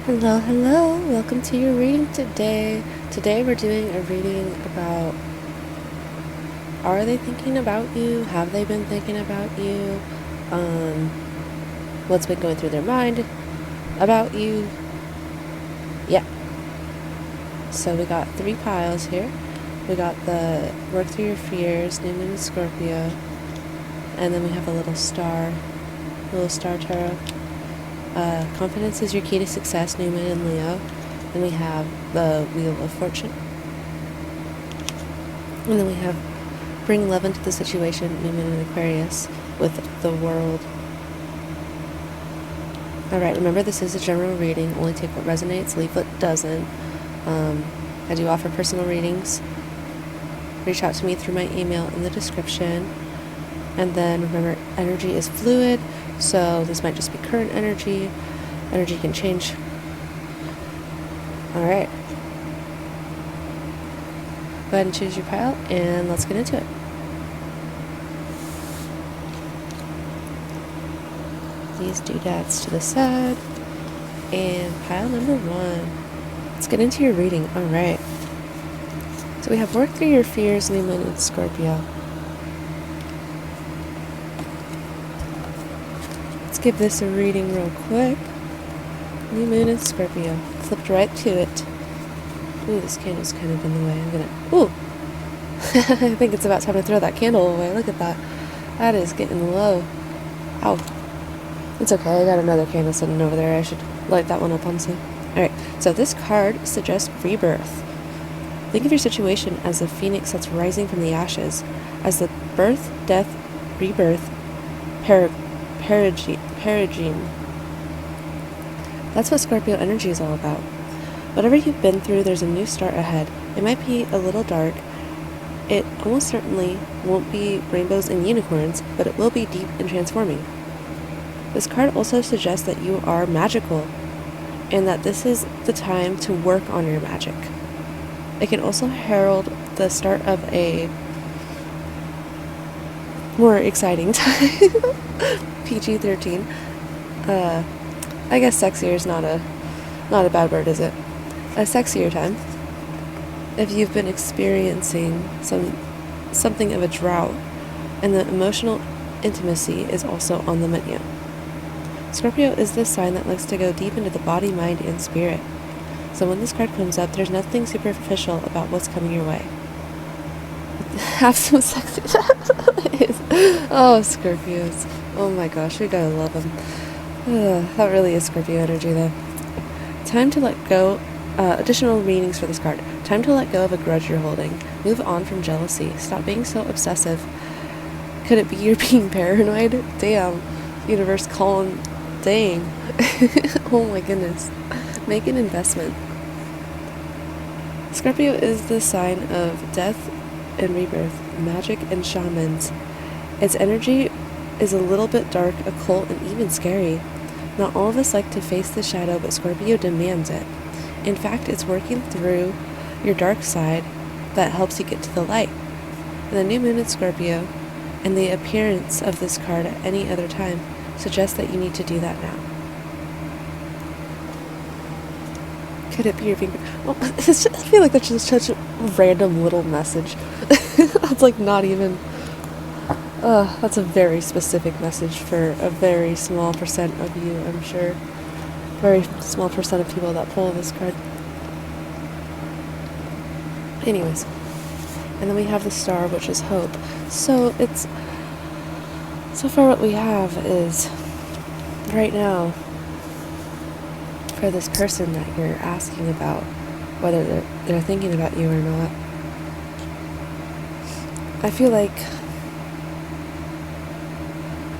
Hello, hello. Welcome to your reading today. Today we're doing a reading about, are they thinking about you? Have they been thinking about you? What's been going through their mind about you? Yeah. So we got 3 piles here. We got the work through your fears, New Moon, Scorpio, and then we have a little star tarot. Confidence is your key to success, New Moon and Leo. Then we have the Wheel of Fortune. And then we have bring love into the situation, New Moon and Aquarius, with the World. Alright, remember this is a general reading. Only take what resonates, leave what doesn't. I do offer personal readings. Reach out to me through my email in the description. And then remember, energy is fluid, so this might just be current energy. Energy can change. Alright. Go ahead and choose your pile, and let's get into it. These doodads to the side. And pile number 1. Let's get into your reading. Alright. So we have work through your fears, New Moon and Scorpio. Let's give this a reading real quick. New Moon and Scorpio. Flipped right to it. Ooh, this candle's kind of in the way. I'm gonna... Ooh! I think it's about time to throw that candle away. Look at that. That is getting low. Ow. It's okay. I got another candle sitting over there. I should light that one up on soon. Alright, so this card suggests rebirth. Think of your situation as a phoenix that's rising from the ashes, as the birth, death, rebirth, perigene. That's what Scorpio energy is all about. Whatever you've been through, there's a new start ahead. It might be a little dark. It almost certainly won't be rainbows and unicorns, but it will be deep and transforming. This card also suggests that you are magical, and that this is the time to work on your magic. It can also herald the start of a more exciting time. PG-13. I guess sexier is not a bad word, is it? A sexier time. If you've been experiencing something of a drought, and the emotional intimacy is also on the menu. Scorpio is this sign that likes to go deep into the body, mind, and spirit. So when this card comes up, there's nothing superficial about what's coming your way. Have some sexy... Oh, Scorpios. Oh my gosh, we gotta love them. That really is Scorpio energy, though. Time to let go. Additional meanings for this card. Time to let go of a grudge you're holding. Move on from jealousy. Stop being so obsessive. Could it be you're being paranoid? Damn. Universe calling. Dang. Oh my goodness. Make an investment. Scorpio is the sign of death and rebirth, magic and shamans. Its energy is a little bit dark, occult, and even scary. Not all of us like to face the shadow, but Scorpio demands it. In fact, it's working through your dark side that helps you get to the light. And the new moon in Scorpio and the appearance of this card at any other time suggests that you need to do that now. Could it be your finger? Well, I feel like that's just such a random little message. That's like not even... that's a very specific message for a very small percent of you, I'm sure. Very small percent of people that pull this card. Anyways. And then we have the star, which is hope. So it's... So far what we have is... Right now... For this person that you're asking about, whether they're thinking about you or not, I feel like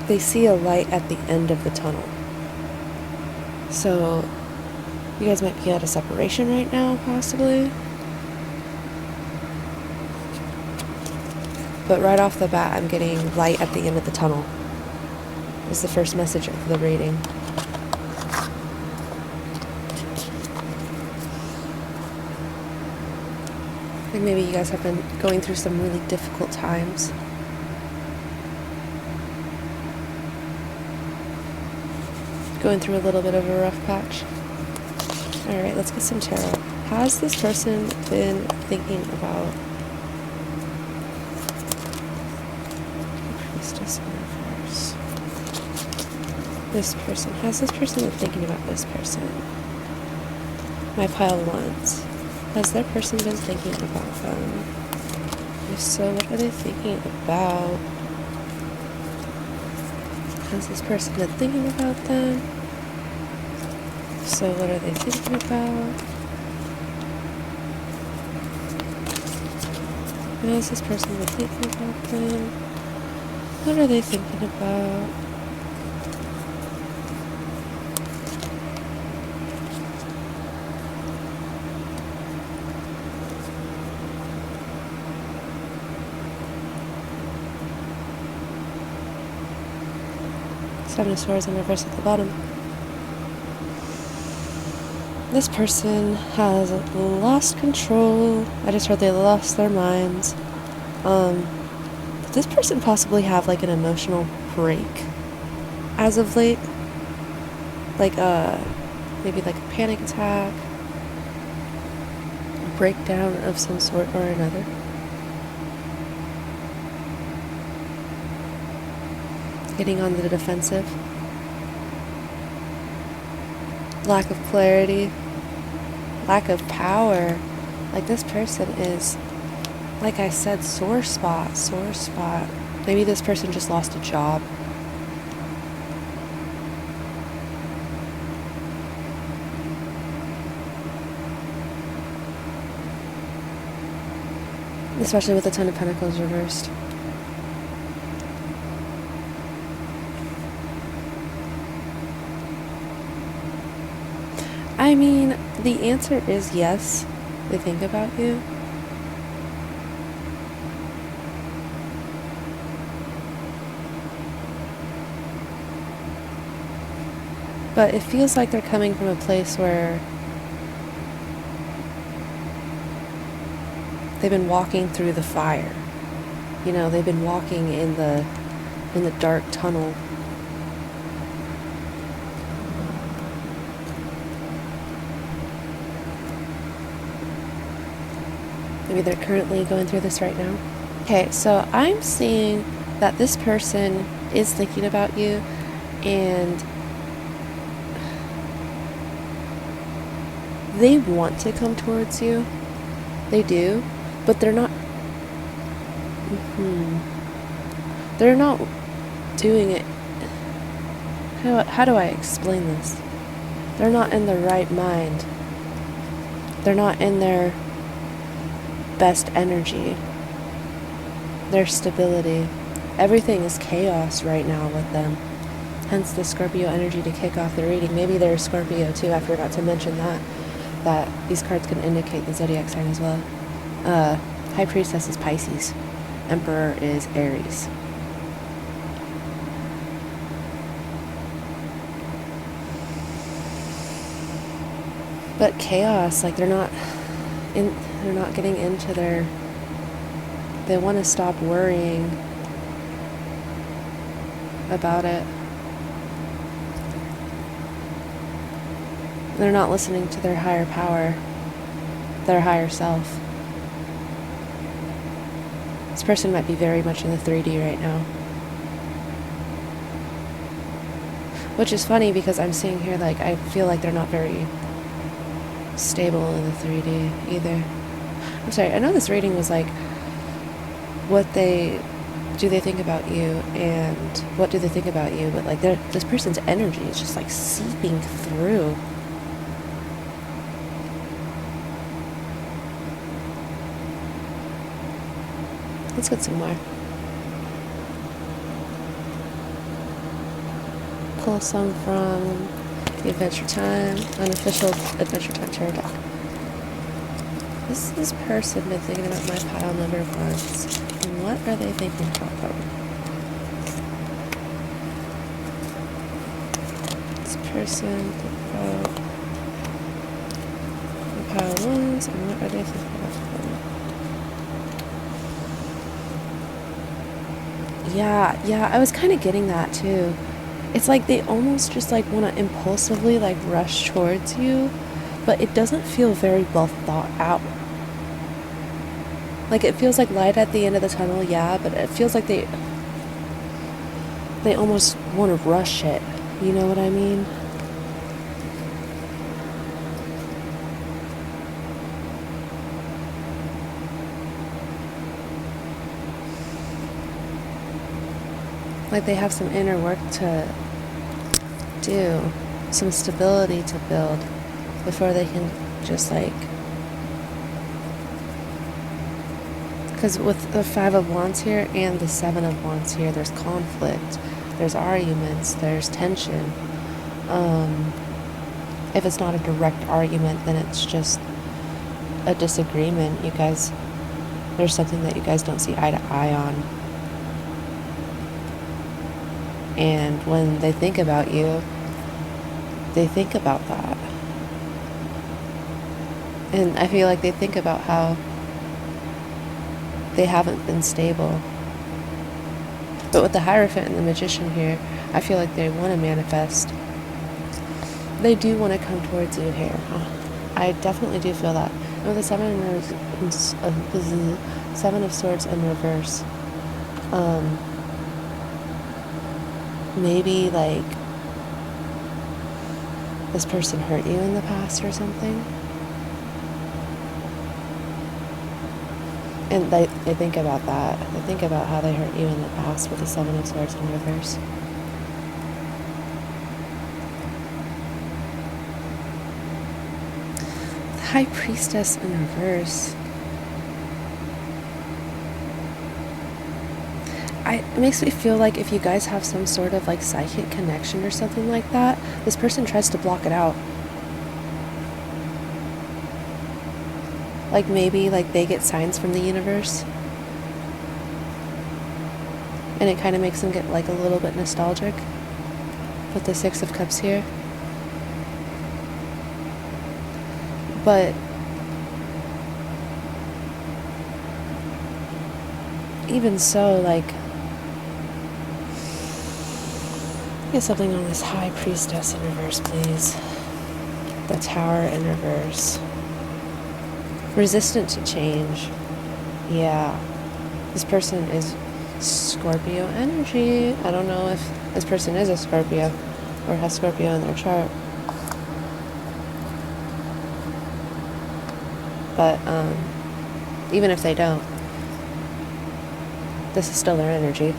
they see a light at the end of the tunnel. So you guys might be at a separation right now, possibly. But right off the bat, I'm getting light at the end of the tunnel. Is the first message of the reading. Like maybe you guys have been going through some really difficult times. Going through a little bit of a rough patch. Alright, let's get some tarot. Has this person been thinking about Priestess in reverse? This person. Has this person been thinking about this person? My pile of wands. Has their person been thinking about them? If so, what are they thinking about? Has this person been thinking about them? If so, what are they thinking about? Has this person been thinking about them? What are they thinking about? Seven of Swords in reverse at the bottom. This person has lost control. I just heard they lost their minds. This person possibly have like an emotional break as of late. Like maybe like a panic attack, a breakdown of some sort or another. Getting on the defensive. Lack of clarity. Lack of power. Like this person is, like I said, sore spot. Maybe this person just lost a job. Especially with the Ten of Pentacles reversed. I mean, the answer is yes. They think about you. But it feels like they're coming from a place where they've been walking through the fire. You know, they've been walking in the dark tunnel. Maybe they're currently going through this right now. Okay, so I'm seeing that this person is thinking about you, and they want to come towards you. They do, but they're not. They're not doing it. How do I explain this? They're not in the right mind. They're not in their best energy, their stability. Everything is chaos right now with them. Hence the Scorpio energy to kick off the reading. Maybe they're Scorpio too. I forgot to mention that these cards can indicate the zodiac sign as well. High Priestess is Pisces. Emperor is Aries. But chaos, like they're not getting into they want to stop worrying about it. They're not listening to their higher power, their higher self. This person might be very much in the 3D right now. Which is funny because I'm seeing here, like, I feel like they're not very stable in the 3D either. I'm sorry, I know this reading was like, what do they think about you, and what do they think about you, but like this person's energy is just like seeping through. Let's get some more. Pull some from the Adventure Time, unofficial Adventure Time tarot deck. This person been thinking about my pile number of wands. And what are they thinking about them? This person thinking about my pile of wands, and what are they thinking about them? Yeah, I was kind of getting that too. It's like they almost just like want to impulsively like rush towards you, but it doesn't feel very well thought out. Like, it feels like light at the end of the tunnel, yeah, but it feels like they almost want to rush it. You know what I mean? Like, they have some inner work to do, some stability to build before they can just, like... Because with the 5 of Wands here and the 7 of Wands here, there's conflict, there's arguments, there's tension. If it's not a direct argument, then it's just a disagreement. You guys, there's something that you guys don't see eye to eye on. And when they think about you, they think about that. And I feel like they think about how they haven't been stable. But with the Hierophant and the Magician here, I feel like they want to manifest. They do want to come towards you here. I definitely do feel that. And with the Seven of Swords in reverse, maybe like this person hurt you in the past or something. And they think about that. They think about how they hurt you in the past with the 7 of Swords in reverse. The High Priestess in reverse. It makes me feel like if you guys have some sort of like psychic connection or something like that, this person tries to block it out. Like maybe like they get signs from the universe. And it kind of makes them get like a little bit nostalgic with the 6 of Cups here. But even so, like, get something on this High Priestess in reverse, please. The Tower in reverse. Resistant to change. Yeah. This person is Scorpio energy. I don't know if this person is a Scorpio or has Scorpio in their chart. But even if they don't, this is still their energy.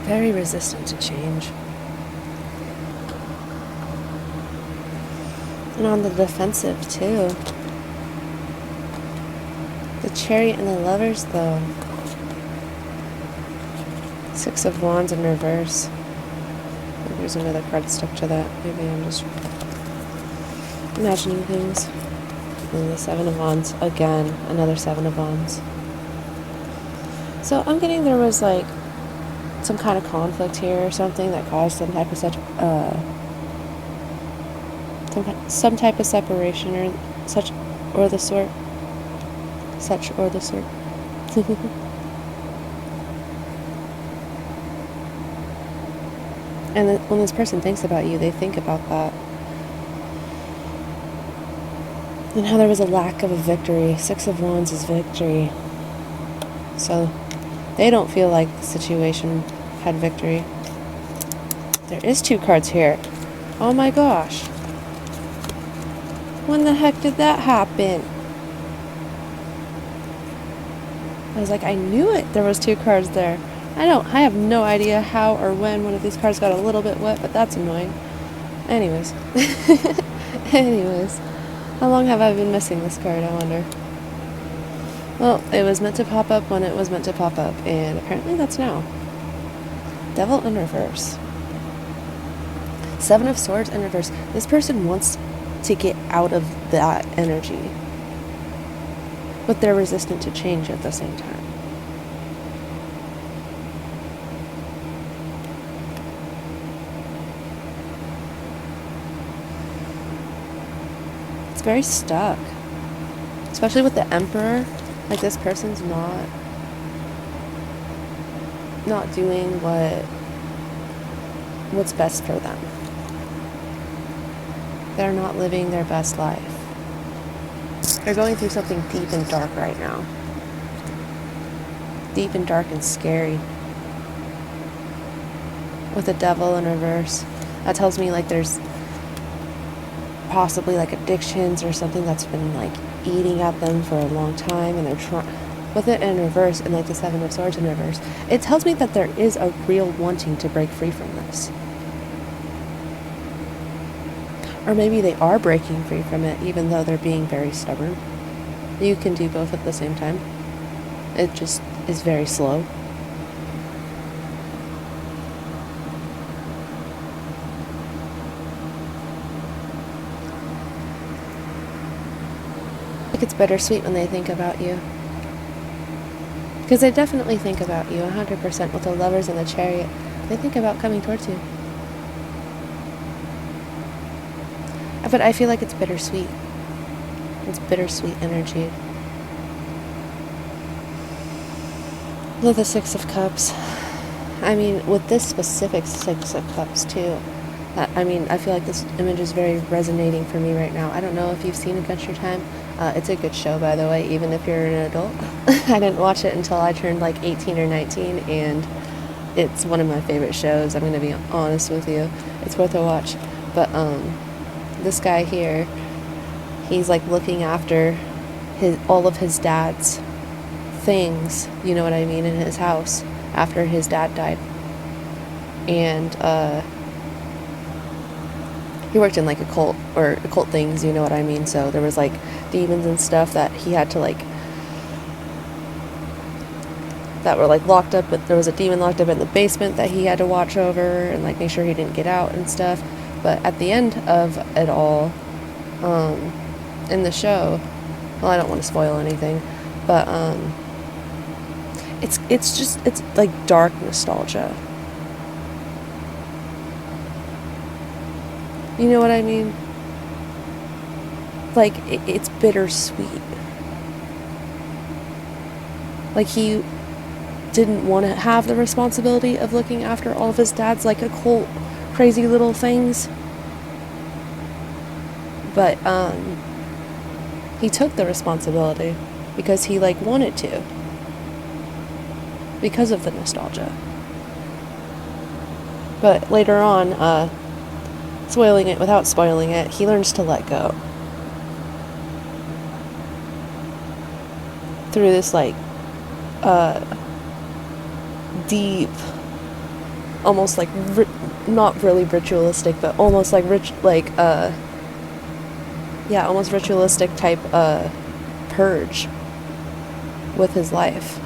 Very resistant to change. And on the defensive, too. The Chariot and the Lovers, though. 6 of Wands in reverse. Oh, there's another card stuck to that. Maybe I'm just imagining things. And the 7 of Wands. Again, another 7 of Wands. So I'm getting there was, like, some kind of conflict here or something that caused some type of some type of separation or such or the sort. Such or the sort. And then when this person thinks about you, they think about that. And how there was a lack of a victory. 6 of Wands is victory. So they don't feel like the situation had victory. There is 2 cards here. Oh my gosh. When the heck did that happen? I was like, I knew it. There was 2 cards there. I have no idea how or when one of these cards got a little bit wet, but that's annoying. Anyways. Anyways. How long have I been missing this card, I wonder? Well, it was meant to pop up when it was meant to pop up, and apparently that's now. Devil in reverse. 7 of Swords in reverse. This person wants to get out of that energy. But they're resistant to change at the same time. It's very stuck. Especially with the Emperor. Like, this person's not doing what what's best for them. They're not living their best life. They're going through something deep and dark right now. Deep and dark and scary. With the devil in reverse. That tells me like there's possibly like addictions or something that's been like eating at them for a long time, and they're trying with it in reverse, and like the Seven of Swords in reverse. It tells me that there is a real wanting to break free from this. Or maybe they are breaking free from it, even though they're being very stubborn. You can do both at the same time. It just is very slow. Like it's bittersweet when they think about you. Because they definitely think about you, 100%, with the Lovers and the Chariot. They think about coming towards you. But I feel like it's bittersweet. It's bittersweet energy. With the Six of Cups. I mean, with this specific Six of Cups, too. I feel like this image is very resonating for me right now. I don't know if you've seen Adventure Time. It's a good show, by the way, even if you're an adult. I didn't watch it until I turned like 18 or 19, and it's one of my favorite shows. I'm going to be honest with you. It's worth a watch. But this guy here, he's like looking after all of his dad's things, you know what I mean, in his house after his dad died. And he worked in like occult things, you know what I mean? So there was like demons and stuff that he had to like, that were like locked up, but there was a demon locked up in the basement that he had to watch over and like make sure he didn't get out and stuff. But at the end of it all, in the show, well, I don't want to spoil anything, but it's like dark nostalgia. You know what I mean? Like, it's bittersweet. Like, he didn't want to have the responsibility of looking after all of his dad's, like, occult, crazy little things. But, he took the responsibility because he, like, wanted to. Because of the nostalgia. But later on, spoiling it without spoiling it, he learns to let go. Through this, like, deep, almost like, not really ritualistic, but almost like almost ritualistic type, purge with his life.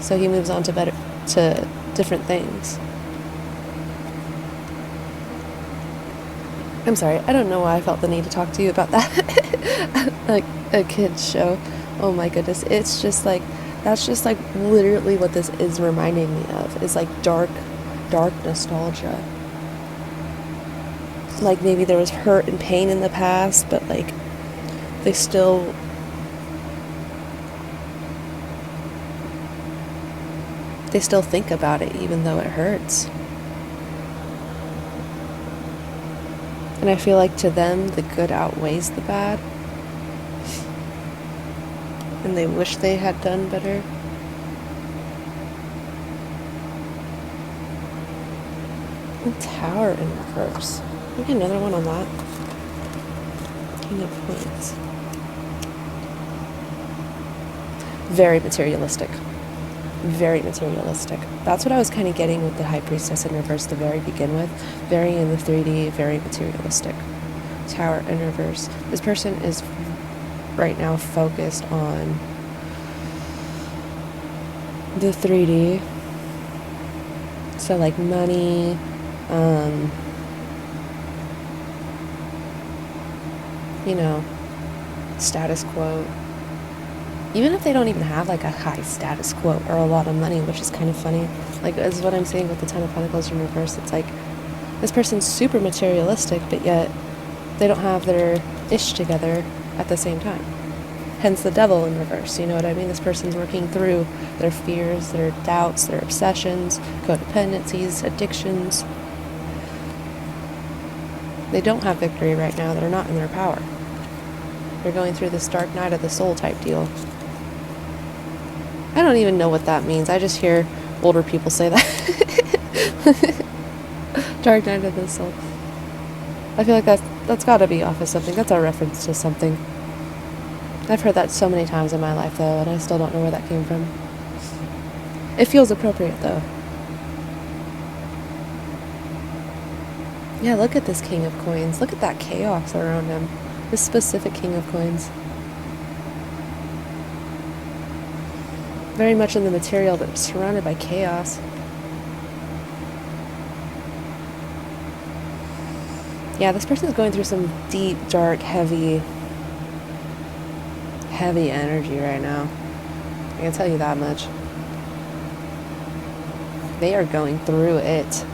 So he moves on to different things. I'm sorry, I don't know why I felt the need to talk to you about that. Like a kid's show. Oh my goodness. It's just like, that's just like literally what this is reminding me of. Is like dark nostalgia. Like maybe there was hurt and pain in the past, but like they still think about it even though it hurts. And I feel like to them, the good outweighs the bad. And they wish they had done better. And Tower in reverse. Maybe another one on that. King of Points. Very materialistic. Very materialistic. That's what I was kind of getting with the High Priestess in reverse to very begin with. Very in the 3D, very materialistic. Tower in reverse. This person is right now focused on the 3D. So like money, you know, status quo. Even if they don't even have like a high status quo or a lot of money, which is kind of funny. Like, is what I'm saying with the Ten of Pentacles in reverse. It's like, this person's super materialistic, but yet they don't have their ish together at the same time. Hence the Devil in reverse, you know what I mean? This person's working through their fears, their doubts, their obsessions, codependencies, addictions. They don't have victory right now. They're not in their power. They're going through this dark night of the soul type deal. I don't even know what that means. I just hear older people say that. Dark night of the soul. I feel like that's got to be off of something. That's a reference to something. I've heard that so many times in my life, though, and I still don't know where that came from. It feels appropriate, though. Yeah, look at this King of Coins. Look at that chaos around him. This specific King of Coins. Very much in the material, but surrounded by chaos. Yeah, this person is going through some deep, dark, heavy energy right now. I can tell you that much. They are going through it.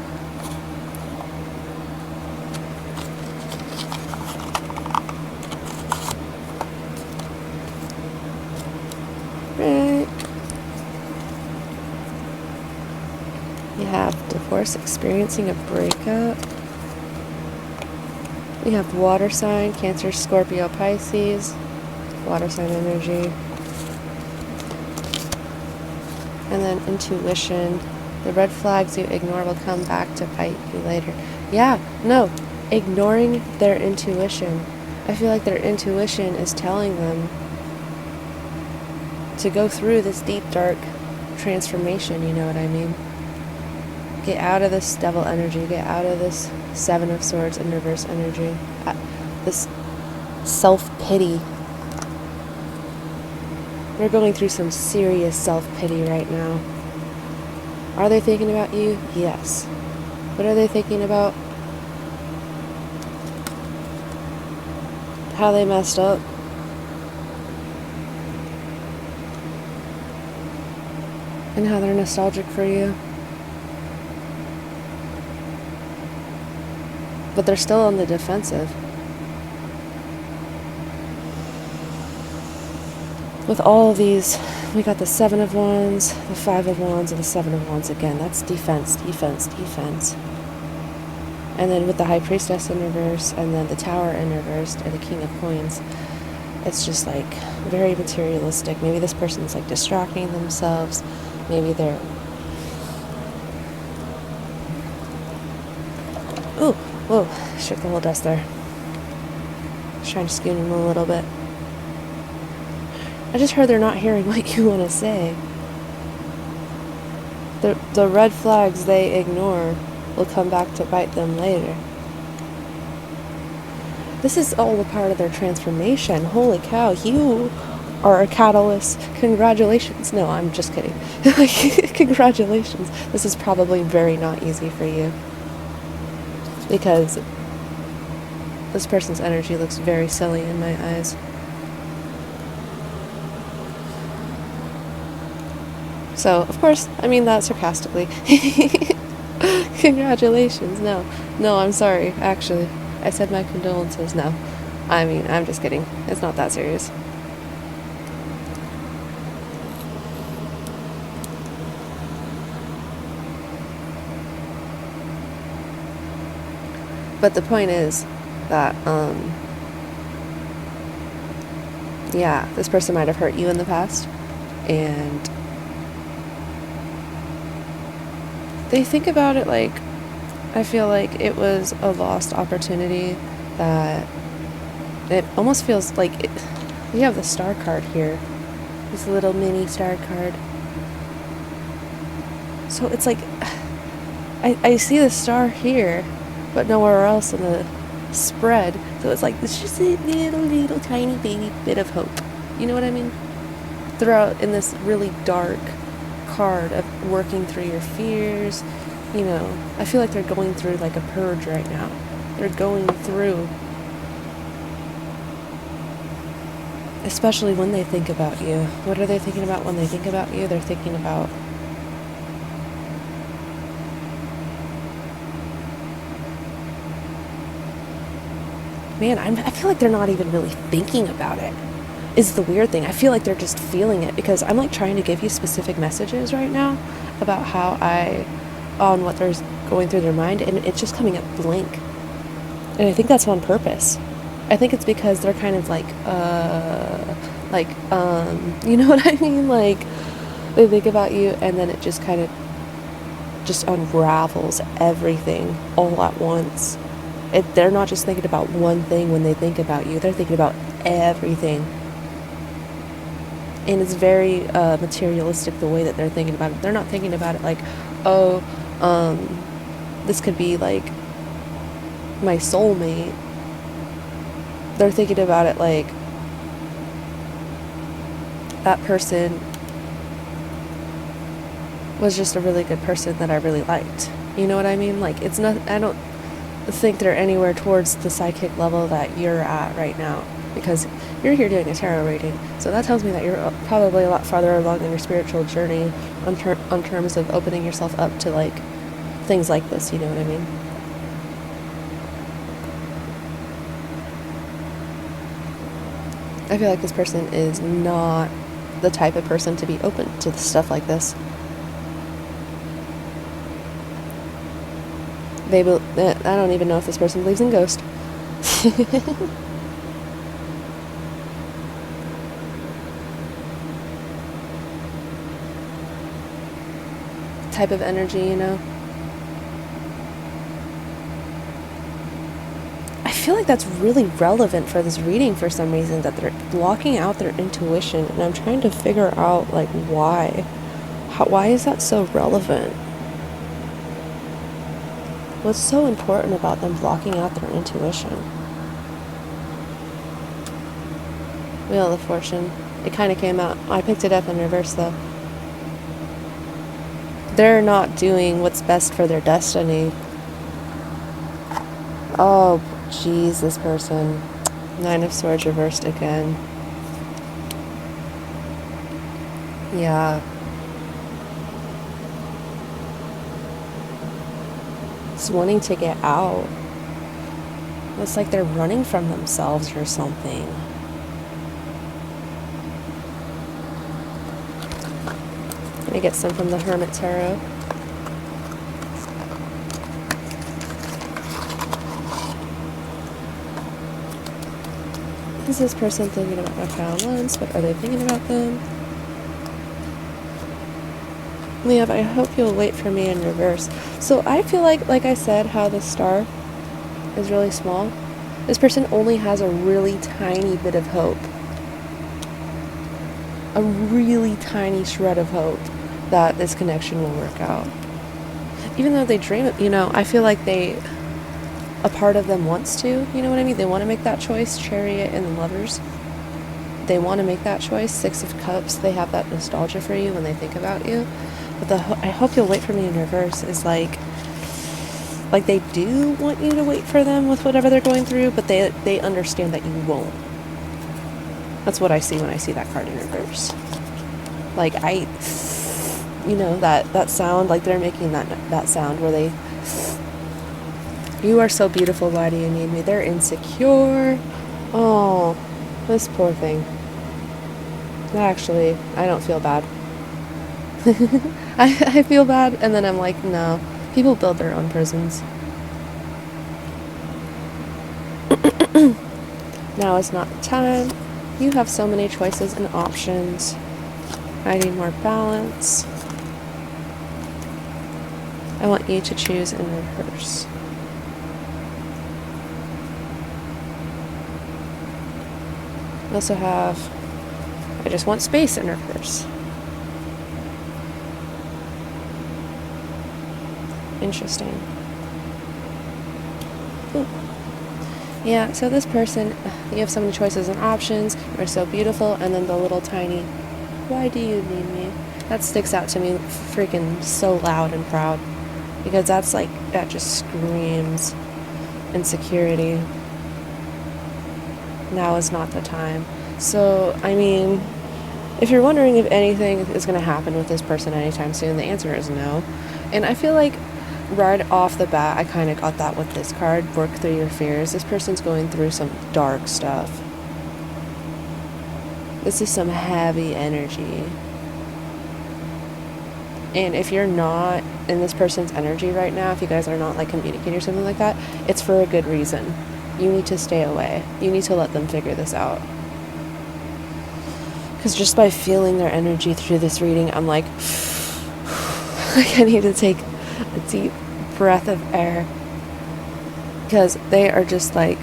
Right. You have divorce, experiencing a breakup. We have water sign, Cancer, Scorpio, Pisces. Water sign energy. And then intuition. The red flags you ignore will come back to bite you later. Yeah, no. Ignoring their intuition. I feel like their intuition is telling them to go through this deep, dark transformation, you know what I mean? Get out of this devil energy. Get out of this Seven of Swords in reverse energy. This self-pity. They're going through some serious self-pity right now. Are they thinking about you? Yes. What are they thinking about? How they messed up. And how they're nostalgic for you. But they're still on the defensive. With all of these, we got the Seven of Wands, the Five of Wands, and the Seven of Wands again. That's defense, defense, defense. And then with the High Priestess in reverse, and then the Tower in reverse, and the King of Coins, it's just like very materialistic. Maybe this person's like distracting themselves. Maybe they're... Ooh, whoa, shook the whole dust there. Just trying to scoot them a little bit. I just heard they're not hearing what you want to say. The red flags they ignore will come back to bite them later. This is all a part of their transformation. Holy cow, you are a catalyst. Congratulations. No, I'm just kidding. Congratulations. This is probably very not easy for you. Because this person's energy looks very silly in my eyes. So, of course, I mean that sarcastically. Congratulations. No, I'm sorry, actually. I said my condolences. No. I mean, I'm just kidding. It's not that serious. But the point is that, yeah, this person might have hurt you in the past, and they think about it like, I feel like it was a lost opportunity, that it almost feels like it. We have the star card here, this little mini star card. So it's like, I see the star here, but nowhere else in the spread. So it's like, it's just a little tiny baby bit of hope. You know what I mean? Throughout in this really dark card of working through your fears. You know, I feel like they're going through like a purge right now. They're going through, especially when they think about you. What are they thinking about when they think about you? They're thinking about man, I feel like they're not even really thinking about it, is the weird thing. I feel like they're just feeling it, because I'm like trying to give you specific messages right now about how on what they're going through their mind, and it's just coming up blank. And I think that's on purpose. I think it's because they're kind of like, you know what I mean? Like, they think about you and then it just kind of just unravels everything all at once. They're not just thinking about one thing when they think about you, they're thinking about everything. And it's very materialistic the way that they're thinking about it. They're not thinking about it like, oh, this could be like my soulmate. They're thinking about it like that person was just a really good person that I really liked. You know what I mean? Like, it's not, I don't think they're anywhere towards the psychic level that you're at right now, because you're here doing a tarot reading. So that tells me that you're probably a lot farther along in your spiritual journey on terms of opening yourself up to like things like this. You know what I mean? I feel like this person is not the type of person to be open to stuff like this. I don't even know if this person believes in ghosts. Type of energy, you know? I feel like that's really relevant for this reading for some reason, that they're blocking out their intuition, and I'm trying to figure out like why. Why is that so relevant? What's so important about them blocking out their intuition? Wheel of Fortune. It kind of came out. I picked it up in reverse though. They're not doing what's best for their destiny. Oh, jeez, this person. Nine of Swords reversed again. Yeah. It's wanting to get out. It's like they're running from themselves or something. Let me get some from the Hermit Tarot. Is this person thinking about my pile once? What are they thinking about them? Liam, I hope you'll wait for me in reverse. So I feel like I said, how the star is really small. This person only has a really tiny bit of hope. A really tiny shred of hope that this connection will work out. Even though they dream it, you know, I feel like a part of them wants to, you know what I mean? They want to make that choice. Chariot and the Lovers. They want to make that choice. Six of Cups. They have that nostalgia for you when they think about you. But I hope you'll wait for me in reverse is like they do want you to wait for them with whatever they're going through, but they understand that you won't. That's what I see when I see that card in reverse. Like, you know, that sound, like they're making that sound where they, you are so beautiful, why do you need me? They're insecure. Oh, this poor thing. Actually, I don't feel bad. I feel bad, and then I'm like, no. People build their own prisons. Now is not the time. You have so many choices and options. I need more balance. I want you to choose in reverse. We also have, I just want space in reverse. Interesting. Ooh. Yeah, so this person, you have so many choices and options, you're so beautiful, and then the little tiny, why do you need me? That sticks out to me freaking so loud and proud, because that's like, that just screams insecurity. Now is not the time. So, I mean, if you're wondering if anything is going to happen with this person anytime soon, the answer is no. And I feel like right off the bat, I kind of got that with this card. Work through your fears. This person's going through some dark stuff. This is some heavy energy. And if you're not in this person's energy right now, if you guys are not like communicating or something like that, it's for a good reason. You need to stay away. You need to let them figure this out. Because just by feeling their energy through this reading, I'm like, I need to take a deep breath of air. Because they are just like,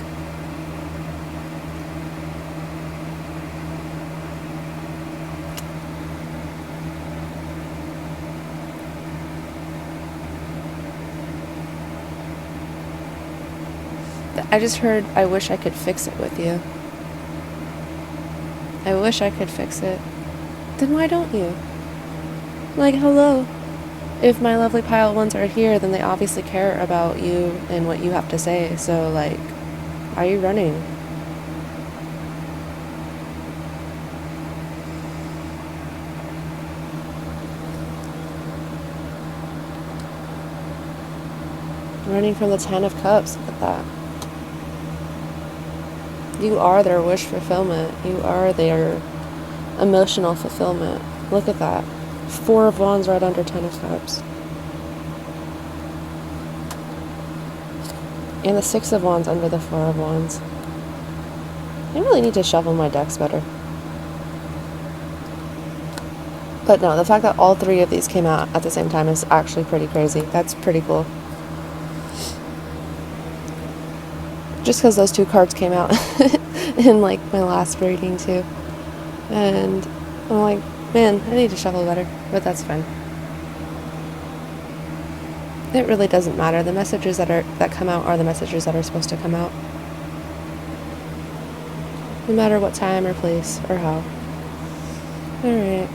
I just heard, I wish I could fix it with you. I wish I could fix it. Then why don't you? Like, hello. If my lovely pile ones are here, then they obviously care about you and what you have to say. So, like, why are you running? Running from the 10 of Cups. Look at that. You are their wish fulfillment. You are their emotional fulfillment. Look at that. 4 of Wands right under 10 of Cups. And the 6 of Wands under the 4 of Wands. I really need to shuffle my decks better. But no, the fact that all 3 of these came out at the same time is actually pretty crazy. That's pretty cool. Just because those 2 cards came out in like my last reading too. And I'm like, man, I need to shuffle better, but that's fine. It really doesn't matter. The messages that come out are the messages that are supposed to come out. No matter what time or place or how. Alright.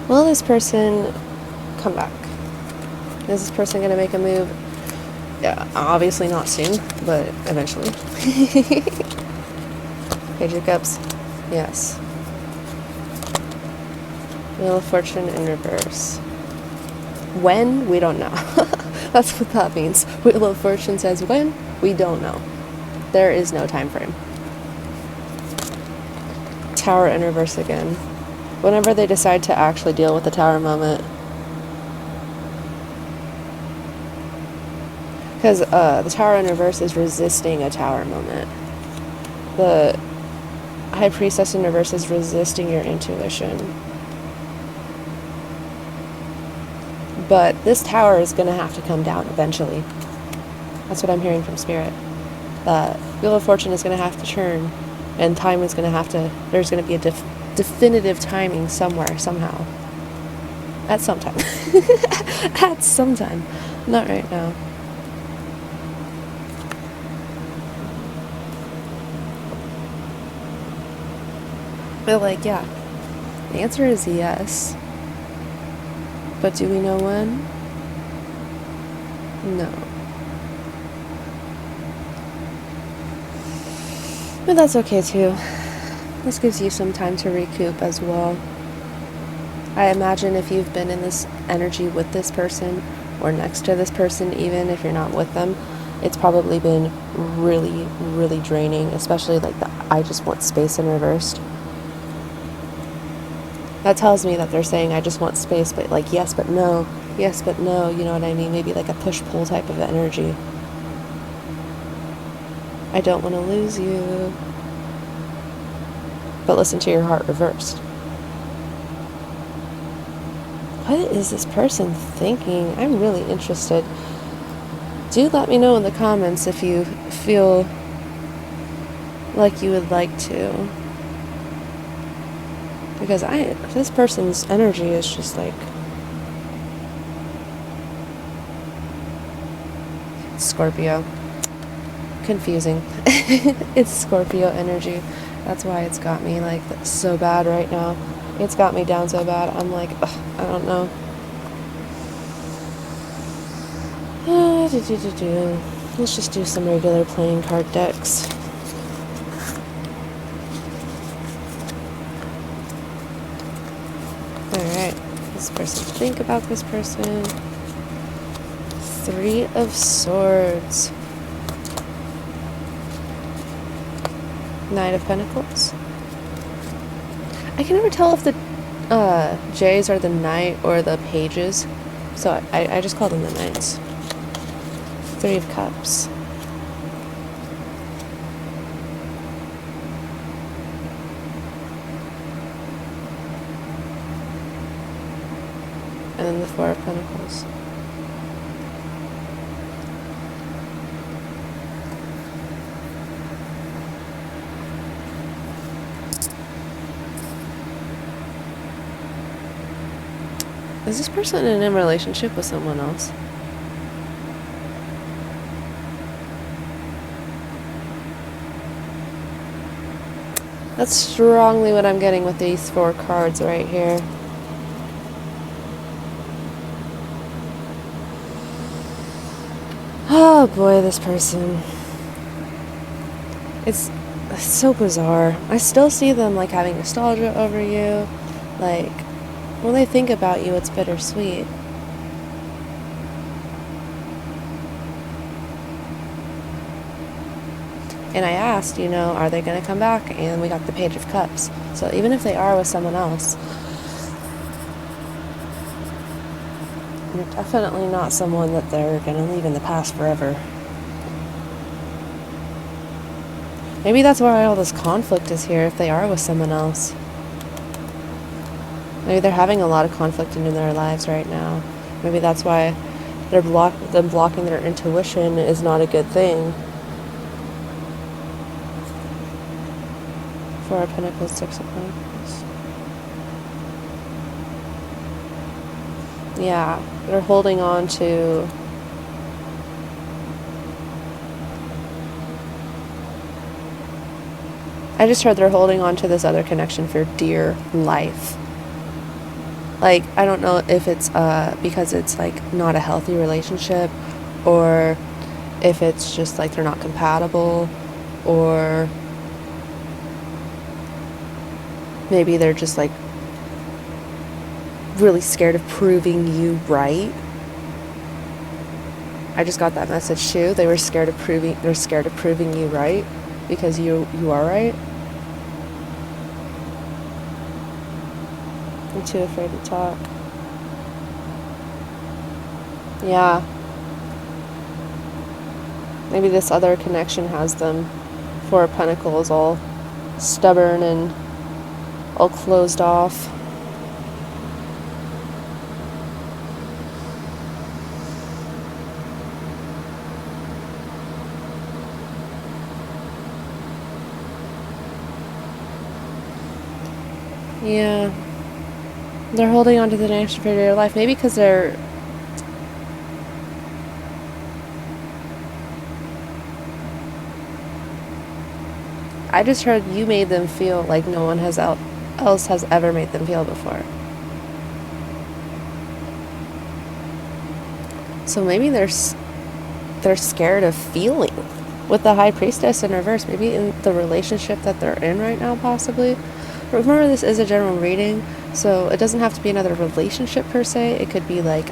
Will this person come back? Is this person going to make a move? Yeah, obviously not soon, but eventually. Page of Cups. Yes. Wheel of Fortune in reverse. When? We don't know. That's what that means. Wheel of Fortune says when? We don't know. There is no time frame. Tower in reverse again. Whenever they decide to actually deal with the Tower moment. Because the Tower in reverse is resisting a Tower moment. The High Priestess in reverse is resisting your intuition. But this Tower is going to have to come down eventually. That's what I'm hearing from Spirit. The Wheel of Fortune is going to have to turn. And time is going to have to... There's going to be a definitive timing somewhere, somehow. At some time. At some time. Not right now. But like, yeah, the answer is yes. But do we know when? No. But that's okay too. This gives you some time to recoup as well. I imagine if you've been in this energy with this person, or next to this person, even if you're not with them, it's probably been really, really draining, especially like the I just want space in reversed. That tells me that they're saying, I just want space, but like, yes, but no, you know what I mean? Maybe like a push-pull type of energy. I don't want to lose you. But listen to your heart reversed. What is this person thinking? I'm really interested. Do let me know in the comments if you feel like you would like to. Because this person's energy is just like Scorpio. Confusing. It's Scorpio energy. That's why it's got me like so bad right now. It's got me down so bad. I'm like, ugh, I don't know. Let's just do some regular playing card decks. Alright, this person, think about this person. 3 of Swords. 9 of Pentacles. I can never tell if the J's are the knight or the pages, so I just call them the knights. Three of Cups. And then the Four of Pentacles. Is this person in a relationship with someone else? That's strongly what I'm getting with these four cards right here. Oh boy, this person. It's so bizarre. I still see them like having nostalgia over you. Like, when they think about you, it's bittersweet. And I asked, are they going to come back? And we got the Page of Cups. So even if they are with someone else, you're definitely not someone that they're going to leave in the past forever. Maybe that's why all this conflict is here, if they are with someone else. Maybe they're having a lot of conflict in their lives right now. Maybe that's why them blocking their intuition is not a good thing. Four of Pentacles, Six of Pentacles. Yeah, they're holding on to... I just heard they're holding on to this other connection for dear life. Like, I don't know if it's because it's like not a healthy relationship, or if it's just like they're not compatible, or maybe they're just like really scared of proving you right. I just got that message too. They're scared of proving you right because you are right. I'm too afraid to talk. Yeah. Maybe this other connection has them. Four of Pentacles, all stubborn and all closed off. Yeah. They're holding on to the next for their life. Maybe because they're... I just heard you made them feel like no one else has ever made them feel before. So maybe they're scared of feeling. With the High Priestess in reverse, maybe in the relationship that they're in right now, possibly. Remember, this is a general reading, so it doesn't have to be another relationship per se. It could be like,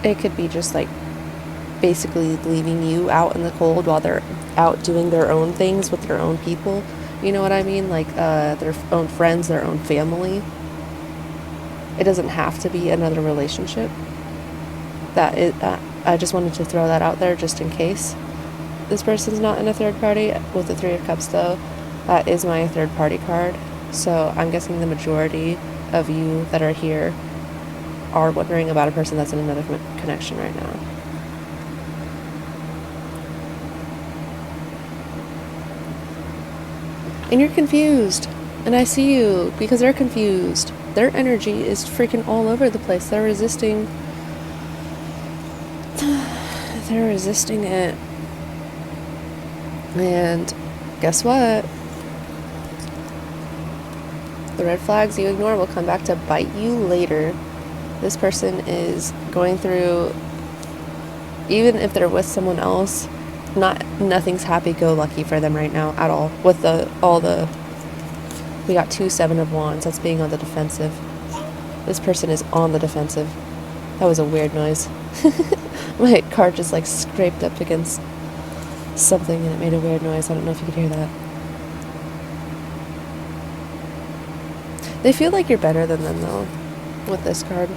it could be just like basically leaving you out in the cold while they're out doing their own things with their own people. You know what I mean? Like their own friends, their own family. It doesn't have to be another relationship. I just wanted to throw that out there just in case this person's not in a third party. With the Three of Cups, though, that is my third party card. So I'm guessing the majority of you that are here are wondering about a person that's in another connection right now. And you're confused. And I see you because they're confused. Their energy is freaking all over the place. They're resisting. They're resisting it. And guess what? The red flags you ignore will come back to bite you later. This person is going through, even if they're with someone else, nothing's happy-go-lucky for them right now at all. With we got 2 Seven of Wands. That's being on the defensive. This person is on the defensive. That was a weird noise. My card just like scraped up against something and it made a weird noise. I don't know if you could hear that. They feel like you're better than them, though, with this card.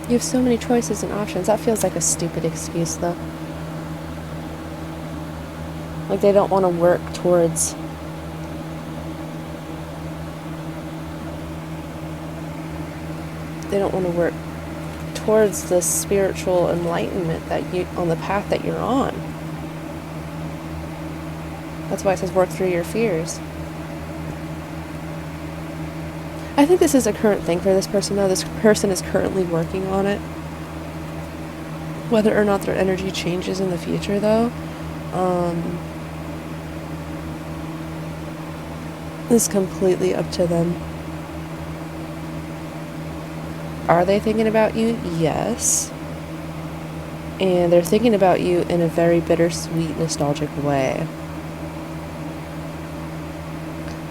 You have so many choices and options. That feels like a stupid excuse, though. Like they don't want to work towards... They don't want to work towards the spiritual enlightenment that you on the path that you're on. That's why it says work through your fears. I think this is a current thing for this person, though. This person is currently working on it. Whether or not their energy changes in the future, though, is completely up to them. Are they thinking about you? Yes. And they're thinking about you in a very bittersweet, nostalgic way.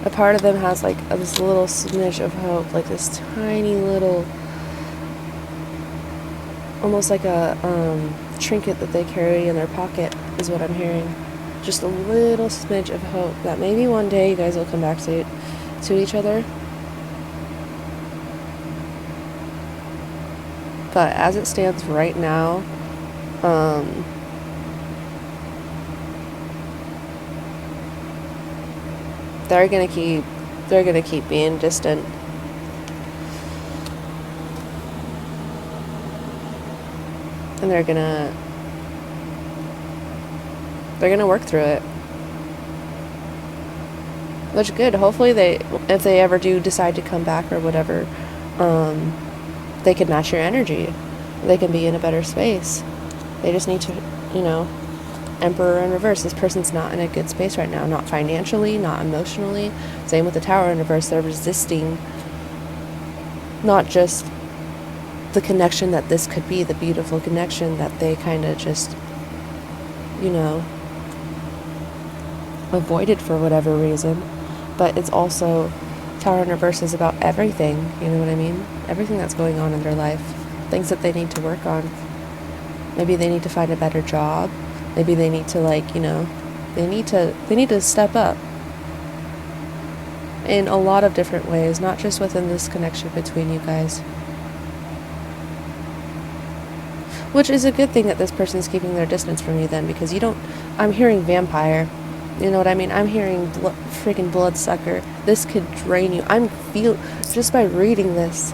A part of them has like this little smidge of hope, like this tiny little, almost like a trinket that they carry in their pocket, is what I'm hearing. Just a little smidge of hope that maybe one day you guys will come back to each other. But as it stands right now, they're gonna keep being distant. And they're gonna work through it. Which is good. Hopefully if they ever do decide to come back or whatever, they can match your energy. They can be in a better space. They just need to, Emperor in reverse. This person's not in a good space right now. Not financially, not emotionally. Same with the Tower in reverse. They're resisting not just the connection that this could be, the beautiful connection that they kind of just, avoided for whatever reason. But it's also, Tower in reverse is about everything, you know what I mean? Everything that's going on in their life. Things that they need to work on. Maybe they need to find a better job. Maybe they need to they need to step up in a lot of different ways, not just within this connection between you guys. Which is a good thing that this person's keeping their distance from you then, because I'm hearing vampire. You know what I mean? I'm hearing freaking bloodsucker. This could drain you. Just by reading this,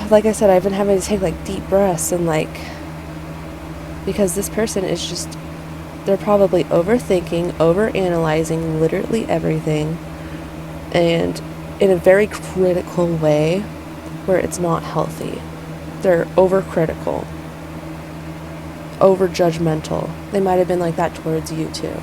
like I said, I've been having to take deep breaths and because this person is just, they're probably overthinking, overanalyzing literally everything, and in a very critical way where it's not healthy. They're overcritical, over-judgmental. They might have been like that towards you too.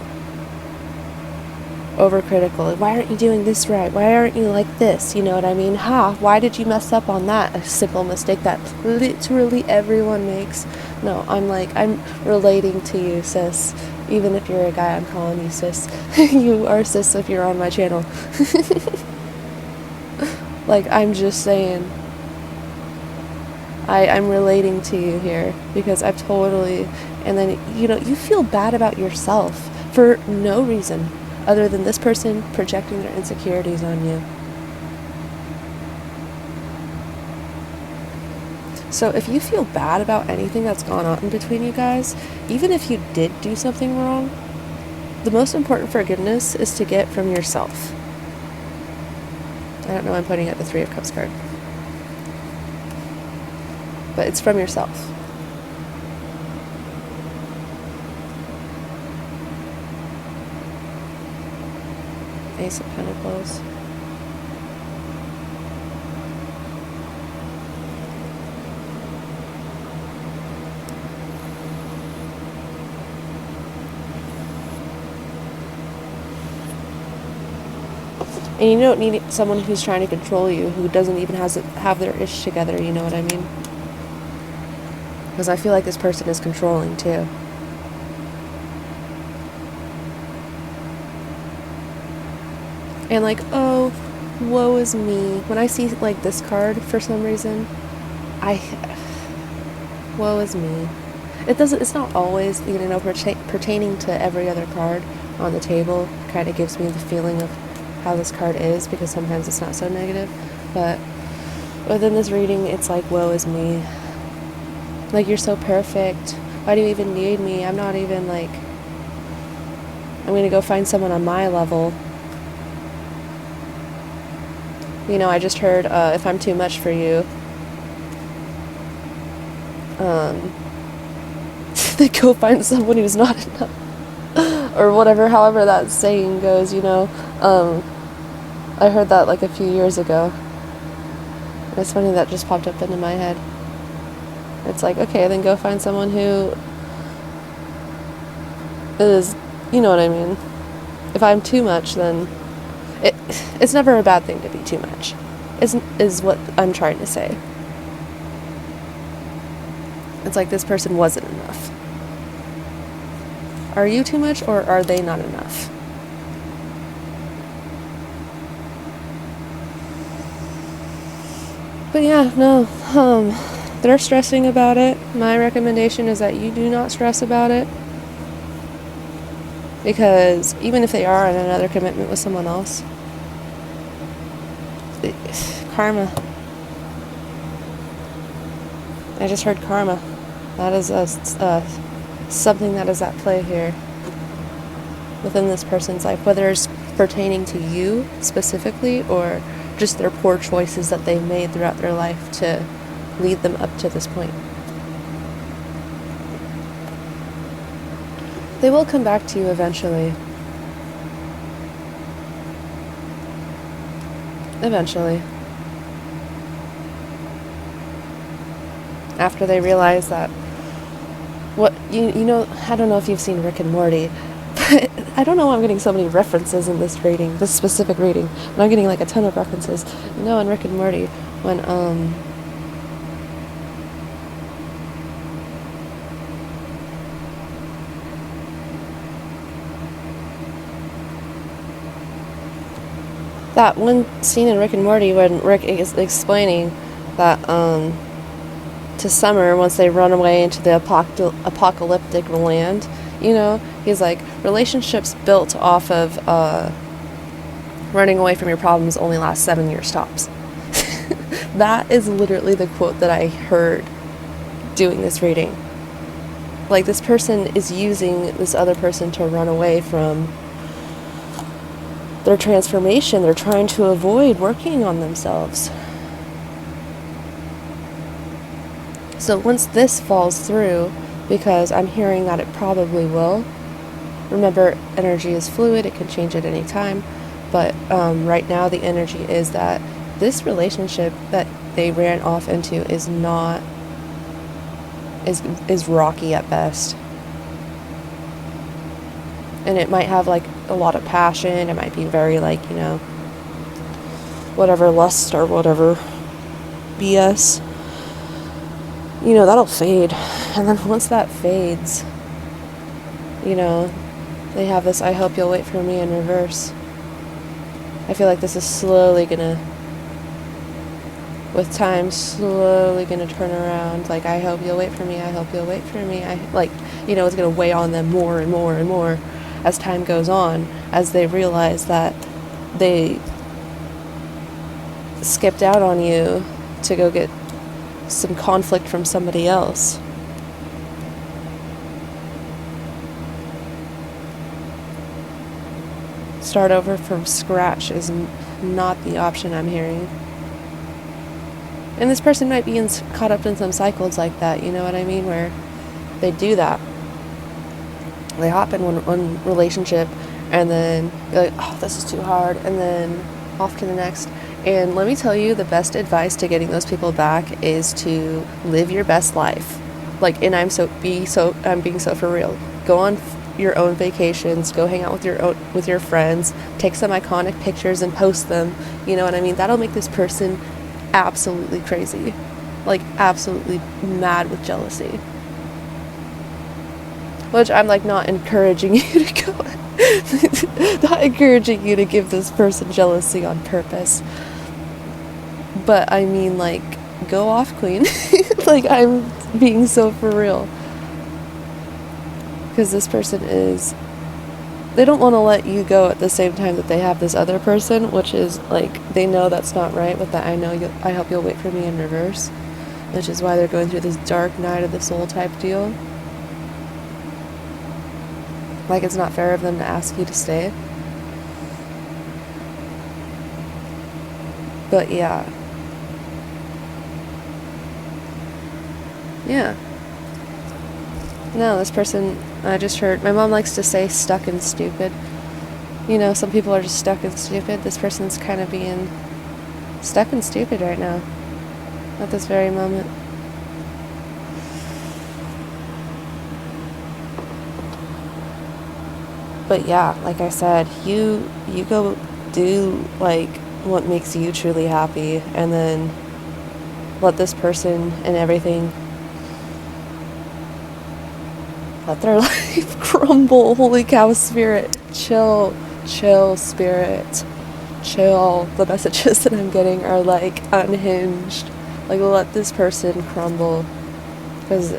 Overcritical. Why aren't you doing this right? Why aren't you like this? You know what I mean? Why did you mess up on that? A simple mistake that literally everyone makes. No, I'm relating to you, sis. Even if you're a guy, I'm calling you sis. You are sis if you're on my channel. I'm just saying. I'm relating to you here because I've totally, and then, you feel bad about yourself for no reason other than this person projecting their insecurities on you. So if you feel bad about anything that's gone on between you guys, even if you did do something wrong, the most important forgiveness is to get from yourself. I don't know, I'm pointing at the Three of Cups card. But it's from yourself. Ace of Pentacles. And you don't need someone who's trying to control you, who doesn't even have their ish together, you know what I mean? Because I feel like this person is controlling too. And oh, woe is me. When I see this card for some reason, woe is me. It's not always, pertaining to every other card on the table. Kind of gives me the feeling of how this card is, because sometimes it's not so negative. But within this reading, it's like, woe is me. Like, you're so perfect. Why do you even need me? I'm not even, like, I'm going to go find someone on my level. I just heard, if I'm too much for you, then go find someone who's not enough. Or whatever, however that saying goes, I heard that like a few years ago. It's funny that just popped up into my head. It's like, okay, then go find someone who is, you know what I mean? If I'm too much, then it's never a bad thing to be too much, is what I'm trying to say. It's like, this person wasn't enough. Are you too much, or are they not enough? But yeah, no, they're stressing about it. My recommendation is that you do not stress about it. Because even if they are in another commitment with someone else, karma. I just heard karma. That is something that is at play here within this person's life, whether it's pertaining to you specifically or just their poor choices that they've made throughout their life to lead them up to this point. They will come back to you eventually. Eventually. After they realize that I don't know if you've seen Rick and Morty, but I don't know why I'm getting so many references in this reading, this specific reading, and I'm getting like a ton of references. In Rick and Morty, when that one scene in Rick and Morty when Rick is explaining that to Summer, once they run away into the apocalyptic land, he's like, relationships built off of running away from your problems only last 7 years tops. That is literally the quote that I heard doing this reading. Like, this person is using this other person to run away from their transformation. They're trying to avoid working on themselves. So once this falls through, because I'm hearing that it probably will, remember, energy is fluid, it can change at any time, but right now the energy is that this relationship that they ran off into is rocky at best. And it might have like a lot of passion, it might be very like, whatever, lust or whatever BS. That'll fade. And then once that fades, they have this "I hope you'll wait for me" in reverse. I feel like this is slowly gonna, with time, slowly gonna turn around. Like, I hope you'll wait for me, I hope you'll wait for me. It's gonna weigh on them more and more and more as time goes on, as they realize that they skipped out on you to go get some conflict from somebody else. Start over from scratch is not the option I'm hearing. And this person might be caught up in some cycles like that, you know what I mean, where they do that. They hop in one relationship and then you're like, oh, this is too hard, and then off to the next. And let me tell you, the best advice to getting those people back is to live your best life. And I'm being so for real. Go on your own vacations, go hang out with your friends, take some iconic pictures and post them. You know what I mean? That'll make this person absolutely crazy. Like, absolutely mad with jealousy. Which I'm not encouraging you to go not encouraging you to give this person jealousy on purpose. But I mean, go off, queen. I'm being so for real. Because this person is, they don't want to let you go at the same time that they have this other person, which is like, they know that's not right with that I hope you'll wait for me in reverse, which is why they're going through this dark night of the soul type deal. Like, it's not fair of them to ask you to stay. But yeah. Yeah. No, this person, I just heard, my mom likes to say stuck and stupid. You know, some people are just stuck and stupid. This person's kind of being stuck and stupid right now. At this very moment. But yeah, like I said, you go do like what makes you truly happy, and then let this person and everything, let their life crumble. Holy cow, spirit. Chill, spirit. Chill. The messages that I'm getting are like unhinged. Like, let this person crumble. Because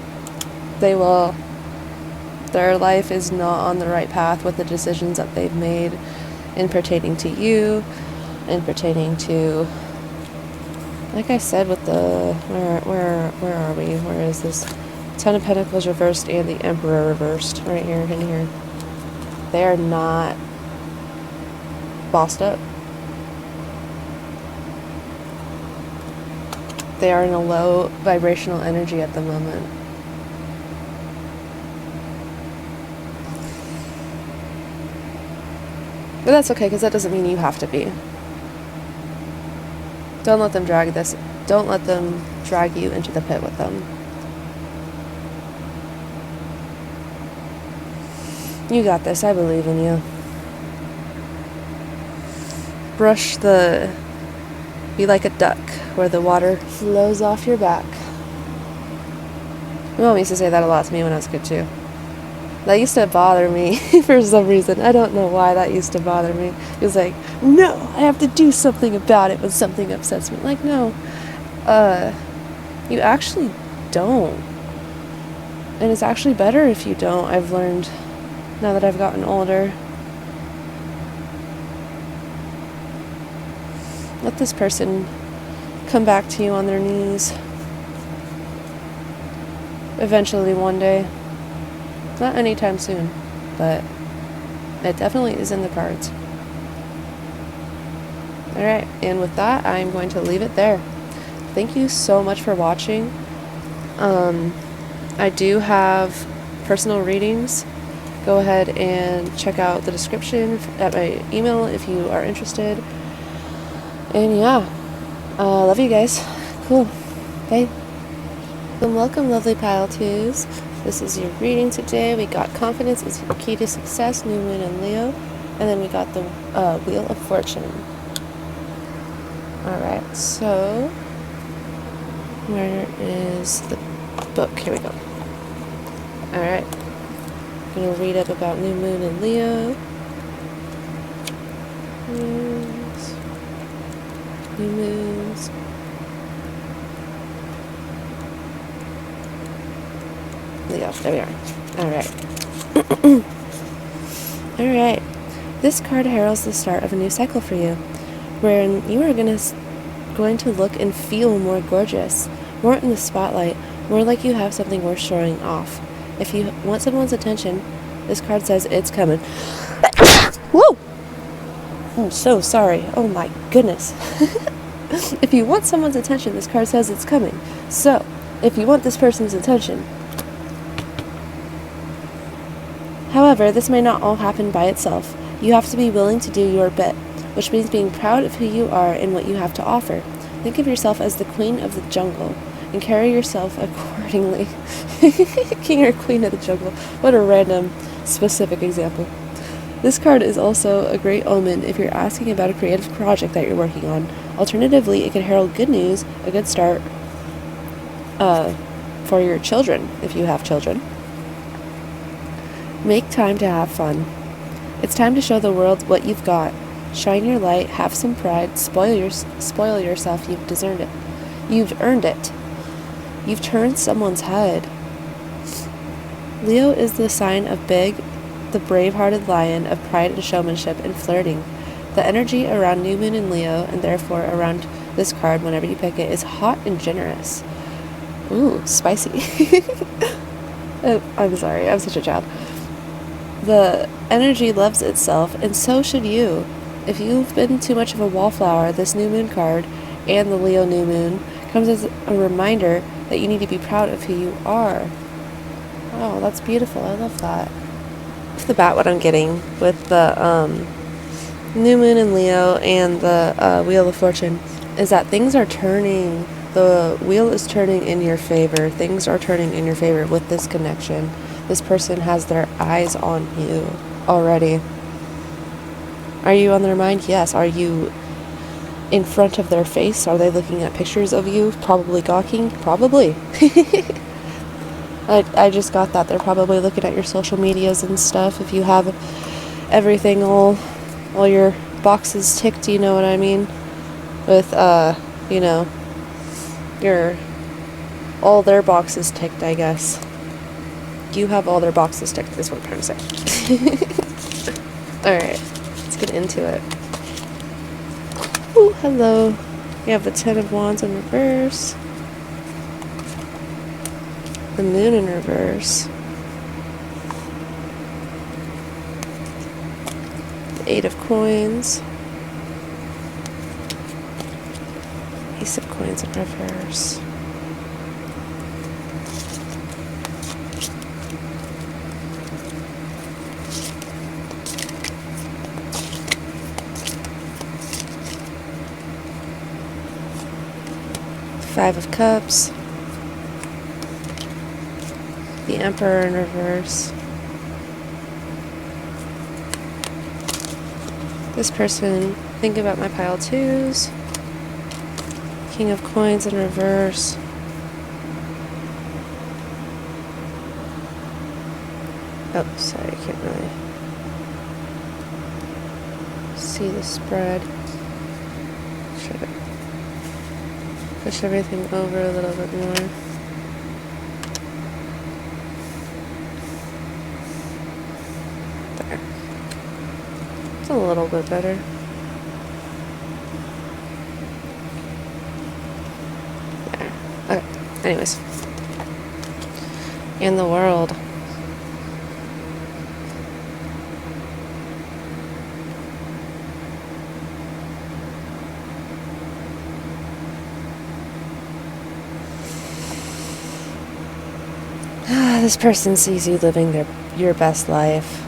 they will. Their life is not on the right path with the decisions that they've made in pertaining to you, in pertaining to, like I said, with the, where are we? Where is this? Ten of Pentacles reversed and the Emperor reversed right here in here. They are not bossed up. They are in a low vibrational energy at the moment. But that's okay, because that doesn't mean you have to be. Don't let them drag this. Don't let them drag you into the pit with them. You got this. I believe in you. Be like a duck, where the water flows off your back. My mom used to say that a lot to me when I was a kid too. That used to bother me for some reason. I don't know why that used to bother me. It was like, no, I have to do something about it when something upsets me. Like, no, you actually don't. And it's actually better if you don't, I've learned now that I've gotten older. Let this person come back to you on their knees. Eventually, one day. Not anytime soon, but it definitely is in the cards. Alright, and with that, I'm going to leave it there. Thank you so much for watching. I do have personal readings. Go ahead and check out the description at my email if you are interested. And yeah, love you guys. Cool. Bye. And welcome, lovely pile twos. This is your reading today. We got confidence is your key to success, new moon and Leo. And then we got the Wheel of Fortune. Alright, so where is the book? Here we go. Alright. I'm going to read up about new moon and Leo. New moons. Leo. There we are. Alright. Alright. This card heralds the start of a new cycle for you, wherein you are going to look and feel more gorgeous, more in the spotlight, more like you have something worth showing off. If you want someone's attention, this card says it's coming. Whoa! I'm so sorry. Oh my goodness. If you want someone's attention, this card says it's coming. So, if you want this person's attention. However, this may not all happen by itself. You have to be willing to do your bit, which means being proud of who you are and what you have to offer. Think of yourself as the queen of the jungle, and carry yourself accordingly. King or queen of the jungle. What a random, specific example. This card is also a great omen if you're asking about a creative project that you're working on. Alternatively, it could herald good news, a good start for your children, if you have children. Make time to have fun. It's time to show the world what you've got. Shine your light, have some pride, spoil yourself. You've deserved it. You've earned it. You've turned someone's head. Leo is the sign of big, the brave-hearted lion of pride and showmanship and flirting. The energy around new moon in Leo, and therefore around this card whenever you pick it, is hot and generous. Ooh, spicy. I'm sorry, I'm such a child. The energy loves itself, and so should you. If you've been too much of a wallflower, this new moon card and the Leo new moon comes as a reminder that you need to be proud of who you are. Oh, that's beautiful. I love that. Off the bat, what I'm getting with the new moon in Leo and the Wheel of Fortune is that things are turning. The wheel is turning in your favor. Things are turning in your favor with this connection. This person has their eyes on you already. Are you on their mind? Yes. Are you in front of their face? Are they looking at pictures of you? Probably gawking? Probably. I just got that. They're probably looking at your social medias and stuff. If you have everything, all your boxes ticked, you know what I mean? With, all their boxes ticked, I guess. You have all their boxes ticked, is what I'm trying to say. Alright, let's get into it. Ooh, hello. You have the Ten of Wands in reverse. The Moon in reverse. The Eight of Coins. Ace of Coins in reverse. Five of Cups. The Emperor in reverse. This person, think about my pile twos. King of Coins in reverse. Oh, sorry, I can't really see the spread. Should I push everything over a little bit more? There. It's a little bit better. There. Okay. Anyways. In the world. This person sees you living your best life.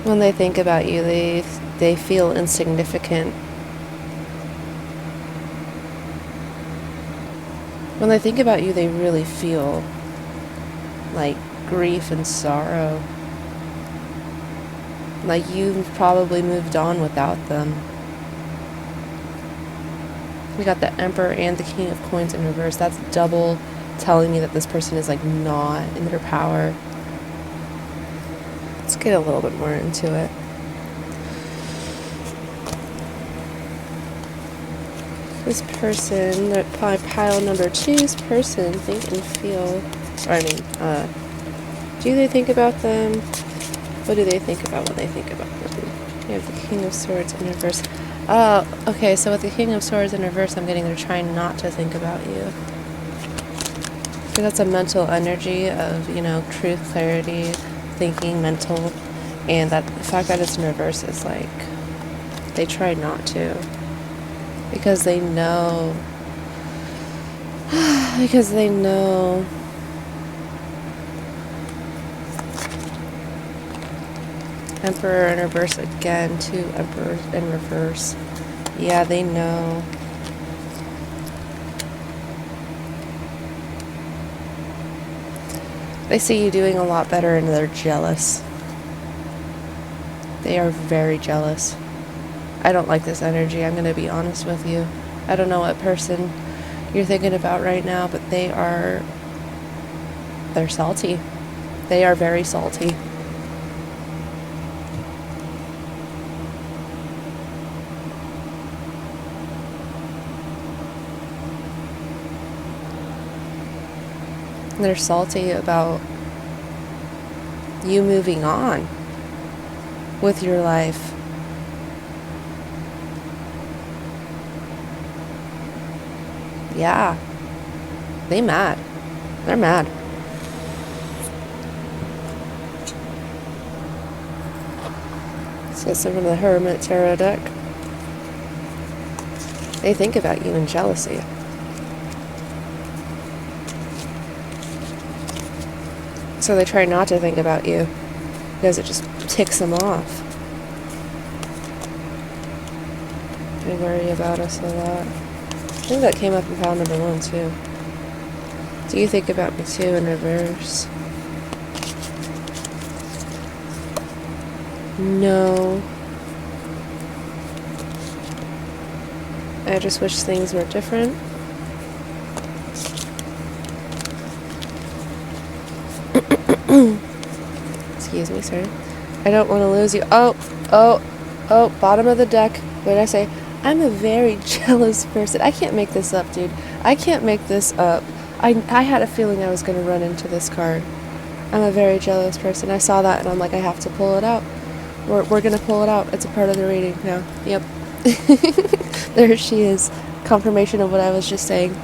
When they think about you, they feel insignificant. When they think about you, they really feel like grief and sorrow. Like you've probably moved on without them. We got the Emperor and the King of Coins in reverse. That's double telling me that this person is like not in their power. Let's get a little bit more into it. This person, pile number two's person, think and feel, do they think about them? What do they think about when they think about them? You have the King of Swords in reverse. Okay, so with the King of Swords in reverse, I'm getting they're trying not to think about you. So that's a mental energy of, truth, clarity, thinking, mental, and that the fact that it's in reverse is like, they try not to. Because they know. Emperor in reverse again, two Emperors in reverse. Yeah, they know. They see you doing a lot better and they're jealous. They are very jealous. I don't like this energy, I'm going to be honest with you. I don't know what person you're thinking about right now, but they're salty. They are very salty. They're salty about you moving on with your life. Yeah. They're mad. Let's get some from the Hermit Tarot deck. They think about you in jealousy. So they try not to think about you because it just ticks them off. They worry about us a lot. I think that came up in pile number 1 too. Do you think about me too in reverse? No. I just wish things were different. Excuse me, sir. I don't want to lose you. Oh, bottom of the deck. What did I say? I'm a very jealous person. I can't make this up, dude. I can't make this up. I had a feeling I was going to run into this card. I'm a very jealous person. I saw that and I'm like, I have to pull it out. We're going to pull it out. It's a part of the reading now. Yep. There she is. Confirmation of what I was just saying.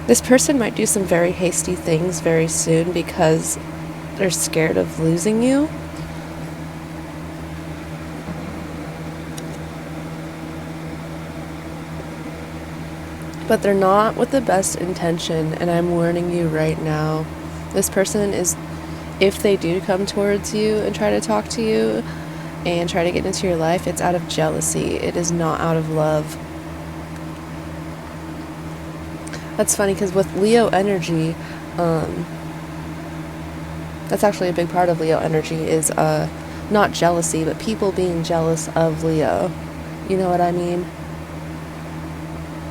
This person might do some very hasty things very soon because they're scared of losing you. But they're not with the best intention, and I'm warning you right now. This person is, if they do come towards you and try to talk to you and try to get into your life, it's out of jealousy. It is not out of love. That's funny because with Leo energy, that's actually a big part of Leo energy is not jealousy, but people being jealous of Leo. You know what I mean?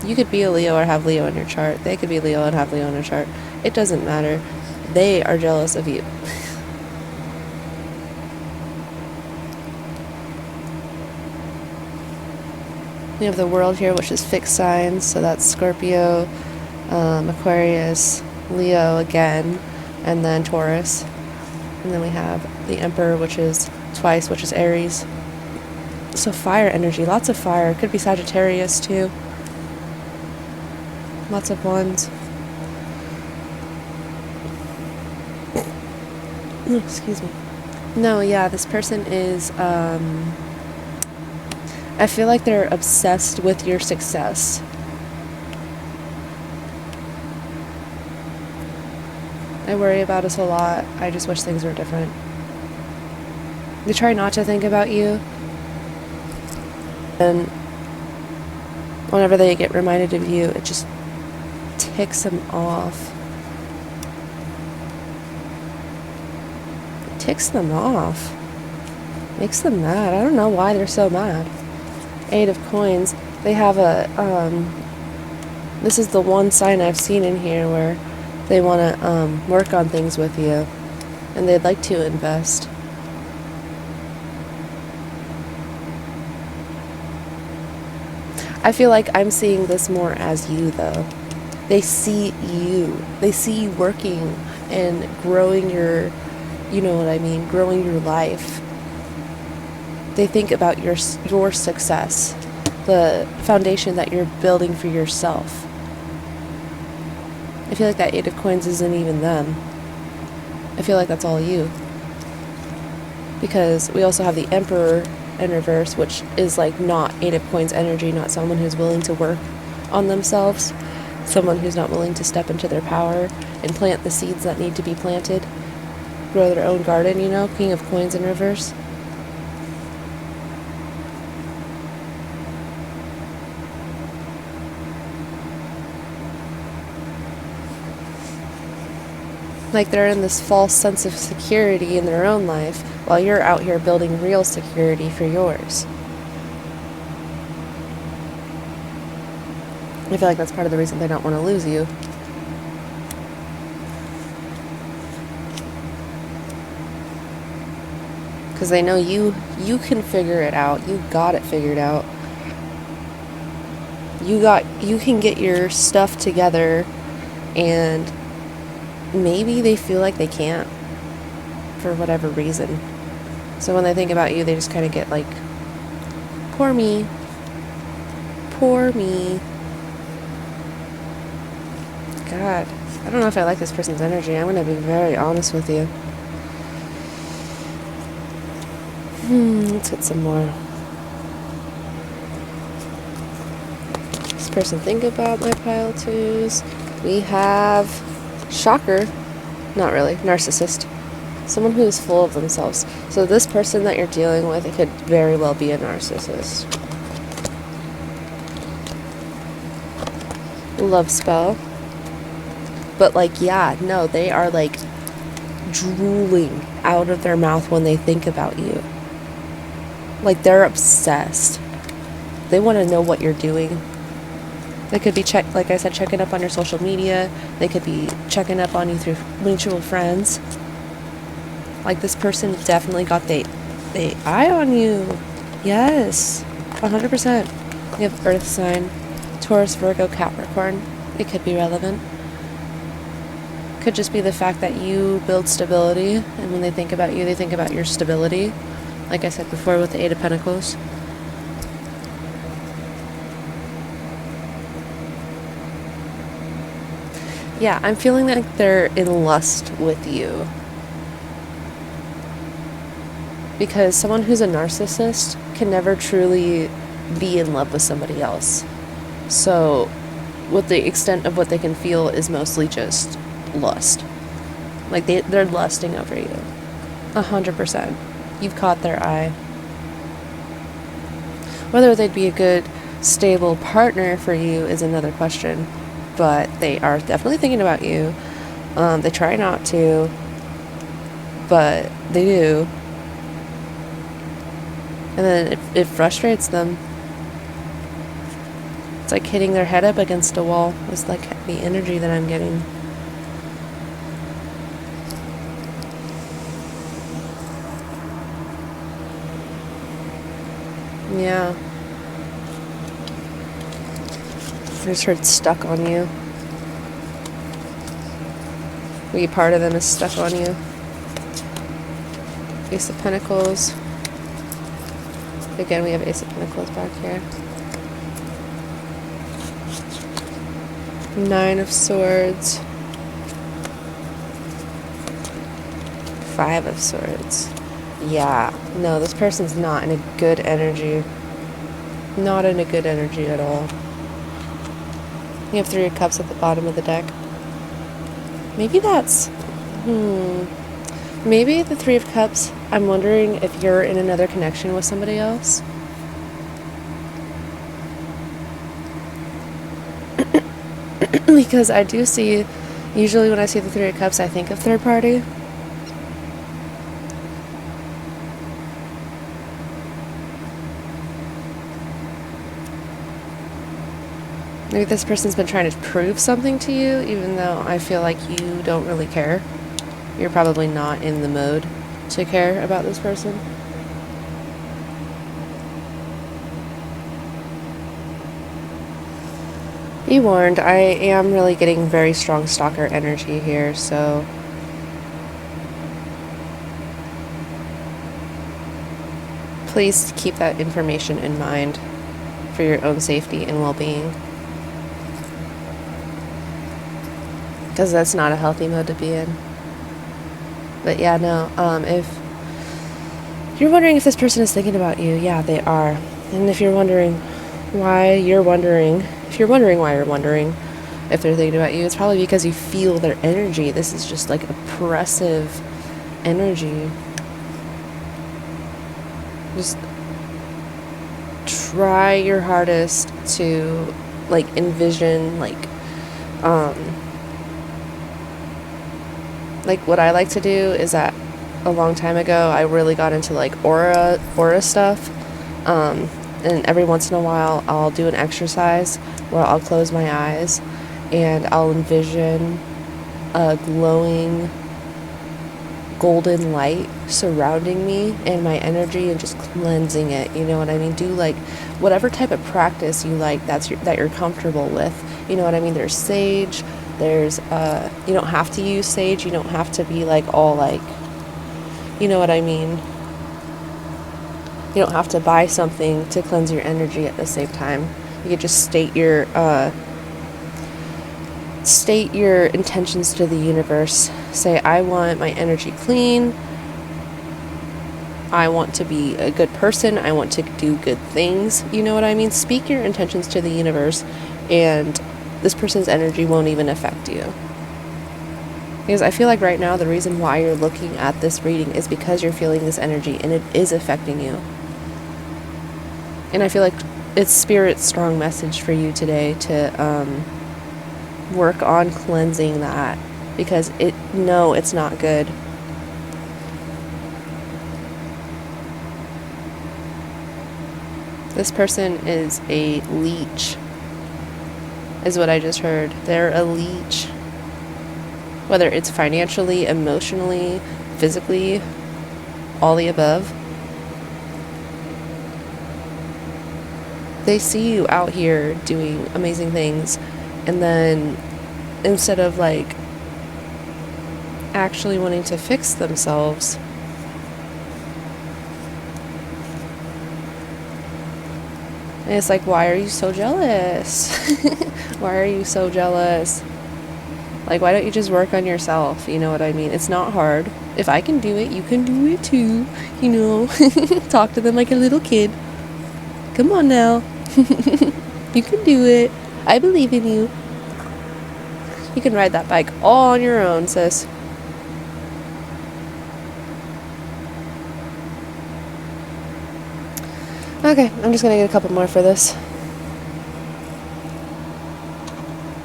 You could be a Leo or have Leo in your chart. They could be Leo and have Leo in their chart. It doesn't matter. They are jealous of you. We have the world here, which is fixed signs. So that's Scorpio, Aquarius, Leo again, and then Taurus. And then we have the Emperor, which is twice, which is Aries. So fire energy, lots of fire. Could be Sagittarius too. Lots of wands. Excuse me. No, yeah, this person is, I feel like they're obsessed with your success. I worry about us a lot. I just wish things were different. They try not to think about you. And whenever they get reminded of you, it just ticks them off. It ticks them off. Makes them mad. I don't know why they're so mad. 8 of coins. They have a, this is the one sign I've seen in here where they want to work on things with you. And they'd like to invest. I feel like I'm seeing this more as you, though. They see you. They see you working and growing your, you know what I mean, growing your life. They think about your success, the foundation that you're building for yourself. I feel like that 8 of coins isn't even them. I feel like that's all you. Because we also have the Emperor in reverse, which is like not 8 of coins energy, not someone who's willing to work on themselves. Someone who's not willing to step into their power and plant the seeds that need to be planted. Grow their own garden, you know? King of coins in reverse. Like they're in this false sense of security in their own life while you're out here building real security for yours. I feel like that's part of the reason they don't want to lose you. Because they know you can figure it out. You got it figured out. you can get your stuff together, and maybe they feel like they can't for whatever reason. So when they think about you, they just kind of get like, poor me. Poor me. God, I don't know if I like this person's energy. I'm going to be very honest with you. Let's get some more. This person think about my pile twos. We have shocker. Not really. Narcissist. Someone who is full of themselves. So this person that you're dealing with, it could very well be a narcissist. Love spell. But like, yeah, no, they are like drooling out of their mouth when they think about you. Like, they're obsessed. They want to know what you're doing. They could be, like I said, checking up on your social media. They could be checking up on you through mutual friends. Like, this person definitely got the eye on you. Yes, 100%. You have Earth sign, Taurus, Virgo, Capricorn. It could be relevant. Could just be the fact that you build stability, and when they think about you, they think about your stability. Like I said before with the Eight of Pentacles. Yeah, I'm feeling like they're in lust with you. Because someone who's a narcissist can never truly be in love with somebody else. So, what the extent of what they can feel is mostly just lust. Like, they're lusting over you. 100%. You've caught their eye. Whether they'd be a good, stable partner for you is another question. But they are definitely thinking about you. They try not to, but they do. And then it frustrates them. It's like hitting their head up against a wall. It's like the energy that I'm getting. Yeah. I just heard stuck on you. Maybe part of them is stuck on you. Ace of Pentacles. Again, we have Ace of Pentacles back here. Nine of Swords. Five of Swords. Yeah. No, this person's not in a good energy. Not in a good energy at all. You have Three of Cups at the bottom of the deck. Maybe that's... Maybe the Three of Cups, I'm wondering if you're in another connection with somebody else. Because I do see, usually when I see the Three of Cups, I think of third party. Maybe this person's been trying to prove something to you, even though I feel like you don't really care. You're probably not in the mode to care about this person. Be warned, I am really getting very strong stalker energy here, so... please keep that information in mind for your own safety and well-being. Because that's not a healthy mode to be in. But yeah, no, if you're wondering if this person is thinking about you, yeah, they are. And if you're wondering why you're wondering, if you're wondering why you're wondering if they're thinking about you, it's probably because you feel their energy. This is just like oppressive energy. Just try your hardest to like envision like what I like to do is that a long time ago I really got into like aura stuff, and every once in a while I'll do an exercise where I'll close my eyes and I'll envision a glowing golden light surrounding me and my energy and just cleansing it, you know what I mean? Do like whatever type of practice you like that you're comfortable with, you know what I mean? There's sage, there's you don't have to use sage, you don't have to be like all like, you know what I mean? You don't have to buy something to cleanse your energy at the same time. You could just state your intentions to the universe. Say, I want my energy clean. I want to be a good person. I want to do good things. You know what I mean? Speak your intentions to the universe, and this person's energy won't even affect you. Because I feel like right now the reason why you're looking at this reading is because you're feeling this energy and it is affecting you. And I feel like it's Spirit's strong message for you today to work on cleansing that, because it's not good. This person is a leech, is what I just heard. They're a leech. Whether it's financially, emotionally, physically, all the above. They see you out here doing amazing things, and then instead of like actually wanting to fix themselves, and it's like, why are you so jealous? Why are you so jealous? Like, why don't you just work on yourself? You know what I mean? It's not hard. If I can do it, you can do it too. You know, talk to them like a little kid. Come on now. You can do it. I believe in you. You can ride that bike all on your own, sis. Okay, I'm just gonna get a couple more for this,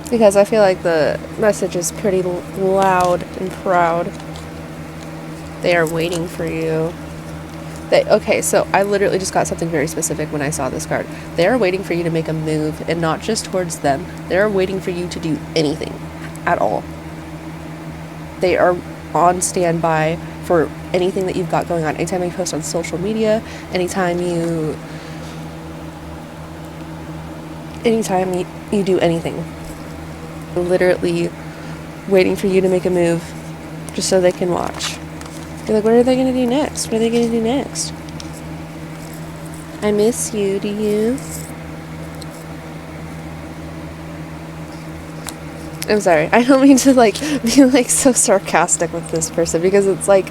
because I feel like the message is pretty loud and proud. They are waiting for you. Okay, so I literally just got something very specific when I saw this card. They are waiting for you to make a move, and not just towards them. They are waiting for you to do anything at all. They are on standby for anything that you've got going on. Anytime you post on social media, anytime you do anything. Literally waiting for you to make a move just so they can watch. You're like, what are they going to do next? What are they going to do next? I miss you, do you? I'm sorry. I don't mean to like be like so sarcastic with this person, because it's like,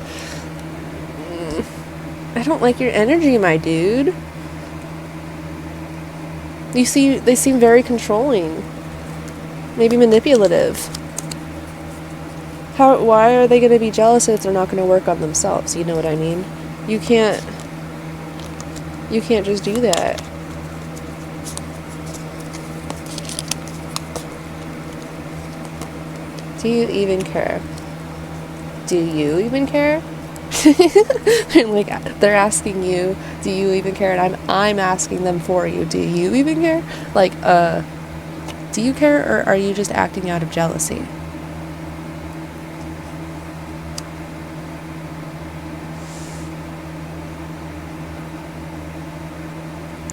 I don't like your energy, my dude. They seem very controlling. Maybe manipulative. Why are they going to be jealous if they're not going to work on themselves? You know what I mean? You can't just do that. Do you even care? Do you even care? They're asking you, do you even care? And I'm asking them for you. Do you even care? Like, do you care, or are you just acting out of jealousy?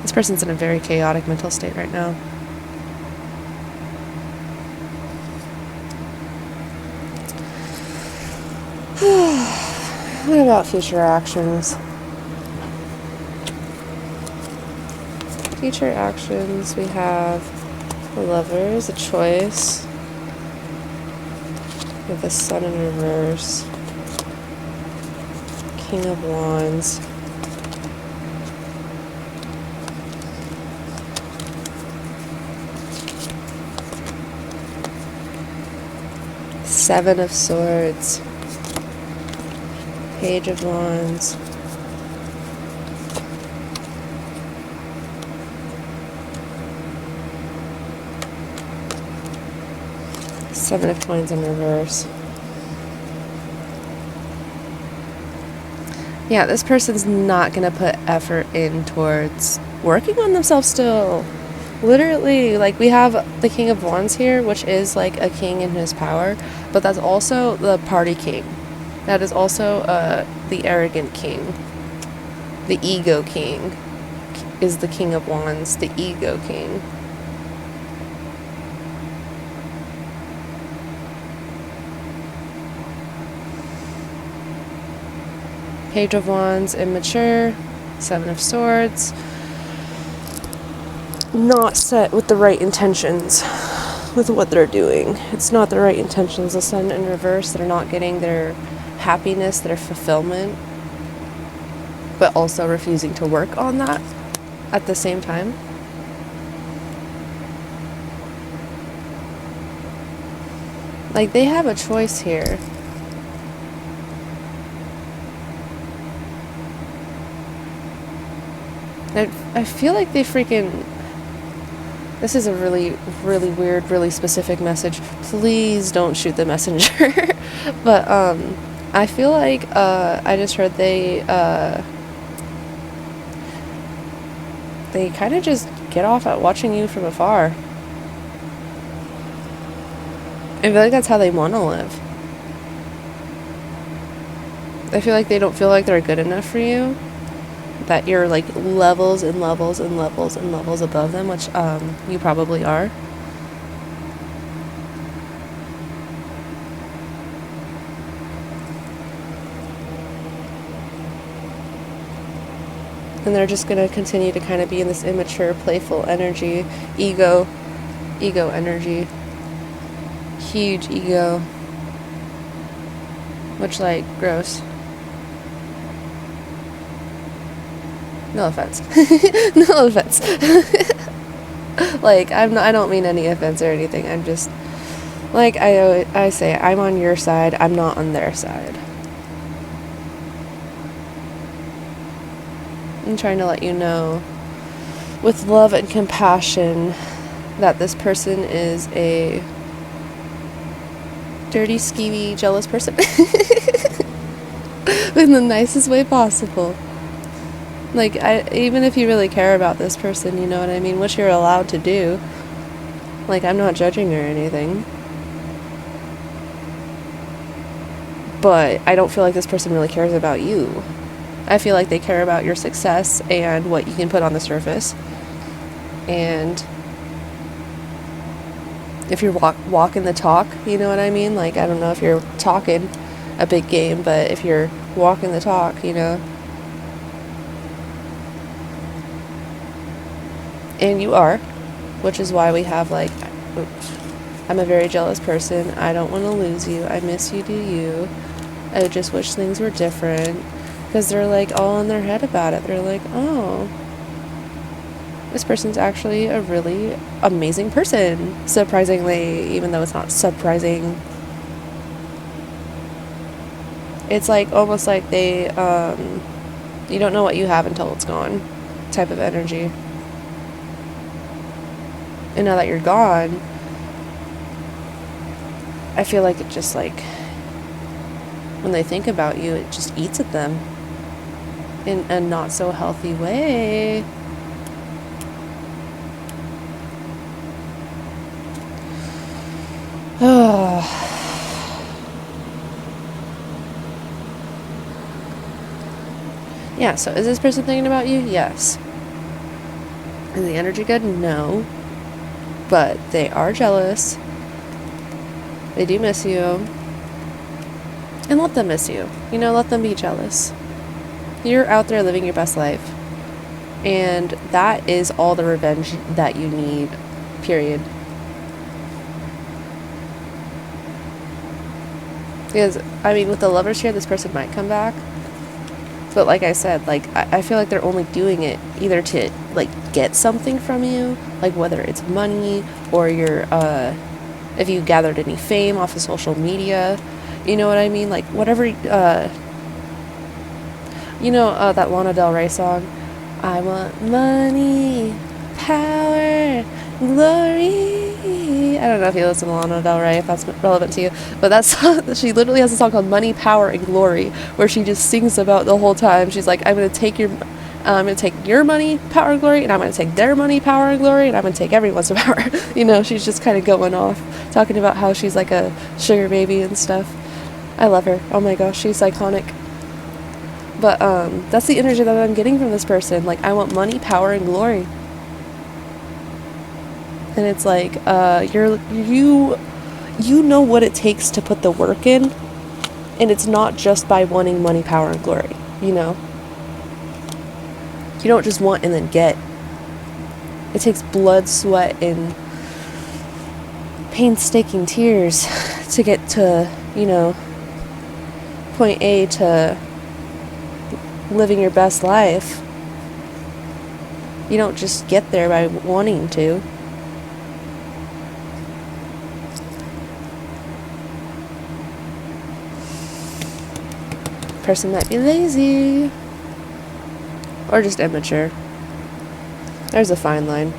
This person's in a very chaotic mental state right now. What about future actions? Future actions, we have the Lovers, a choice. We have the Sun in reverse. King of Wands. Seven of Swords. Page of Wands. Seven of Coins in reverse. Yeah, this person's not going to put effort in towards working on themselves still. Literally, like, we have the King of Wands here, which is like a king in his power, but that's also the party king. That is also the arrogant king. The ego king is the King of Wands, the ego king. Page of Wands, immature. Seven of Swords. Not set with the right intentions with what they're doing. It's not the right intentions. The Sun in reverse. They're not getting their happiness, their fulfillment, but also refusing to work on that at the same time. Like, they have a choice here. I feel like they freaking... This is a really, really weird, really specific message. Please don't shoot the messenger. But, I feel like, I just heard they kind of just get off at watching you from afar. I feel like that's how they want to live. I feel like they don't feel like they're good enough for you. That you're like levels and levels and levels and levels above them, which you probably are. And they're just going to continue to kind of be in this immature, playful energy, ego energy, huge ego, which, like, gross. No offense. No offense. Like, I don't mean any offense or anything. I'm just, like I say, I'm on your side. I'm not on their side. I'm trying to let you know, with love and compassion, that this person is a dirty, skeevy, jealous person. In the nicest way possible. Like, even if you really care about this person, you know what I mean? Which you're allowed to do. Like, I'm not judging or anything. But I don't feel like this person really cares about you. I feel like they care about your success and what you can put on the surface. And if you're walking the talk, you know what I mean? Like, I don't know if you're talking a big game, but if you're walking the talk, you know. And you are, which is why we have, like, oops, I'm a very jealous person. I don't want to lose you. I miss you, do you? I just wish things were different. Because they're, like, all in their head about it. They're like, oh, this person's actually a really amazing person. Surprisingly, even though it's not surprising. It's, like, almost like they, you don't know what you have until it's gone type of energy. And now that you're gone, I feel like it just, like, when they think about you, it just eats at them in a not so healthy way. Yeah, so is this person thinking about you? Yes. Is the energy good? No. But they are jealous. They do miss you. And let them miss you. You know, let them be jealous. You're out there living your best life. And that is all the revenge that you need. Period. Because, I mean, with the lovers here, this person might come back. But like I said, like, I feel like they're only doing it either to, like, get something from you, like whether it's money or your, if you gathered any fame off of social media, you know what I mean? Like, whatever, you know, that Lana Del Rey song, I want money, power, glory. I don't know if you listen to Lana Del Rey, if that's relevant to you, but that's, she literally has a song called Money, Power, and Glory, where she just sings about the whole time. She's like, I'm going to take your money, power, and glory, and I'm going to take their money, power, and glory, and I'm going to take everyone's power. You know, she's just kind of going off, talking about how she's like a sugar baby and stuff. I love her. Oh my gosh, she's iconic. But that's the energy that I'm getting from this person. Like, I want money, power, and glory. And it's like, you know what it takes to put the work in, and it's not just by wanting money, power, and glory, you know? You don't just want and then get. It takes blood, sweat, and painstaking tears to get to, you know, point A to living your best life. You don't just get there by wanting to. Person might be lazy or just immature. There's a fine line.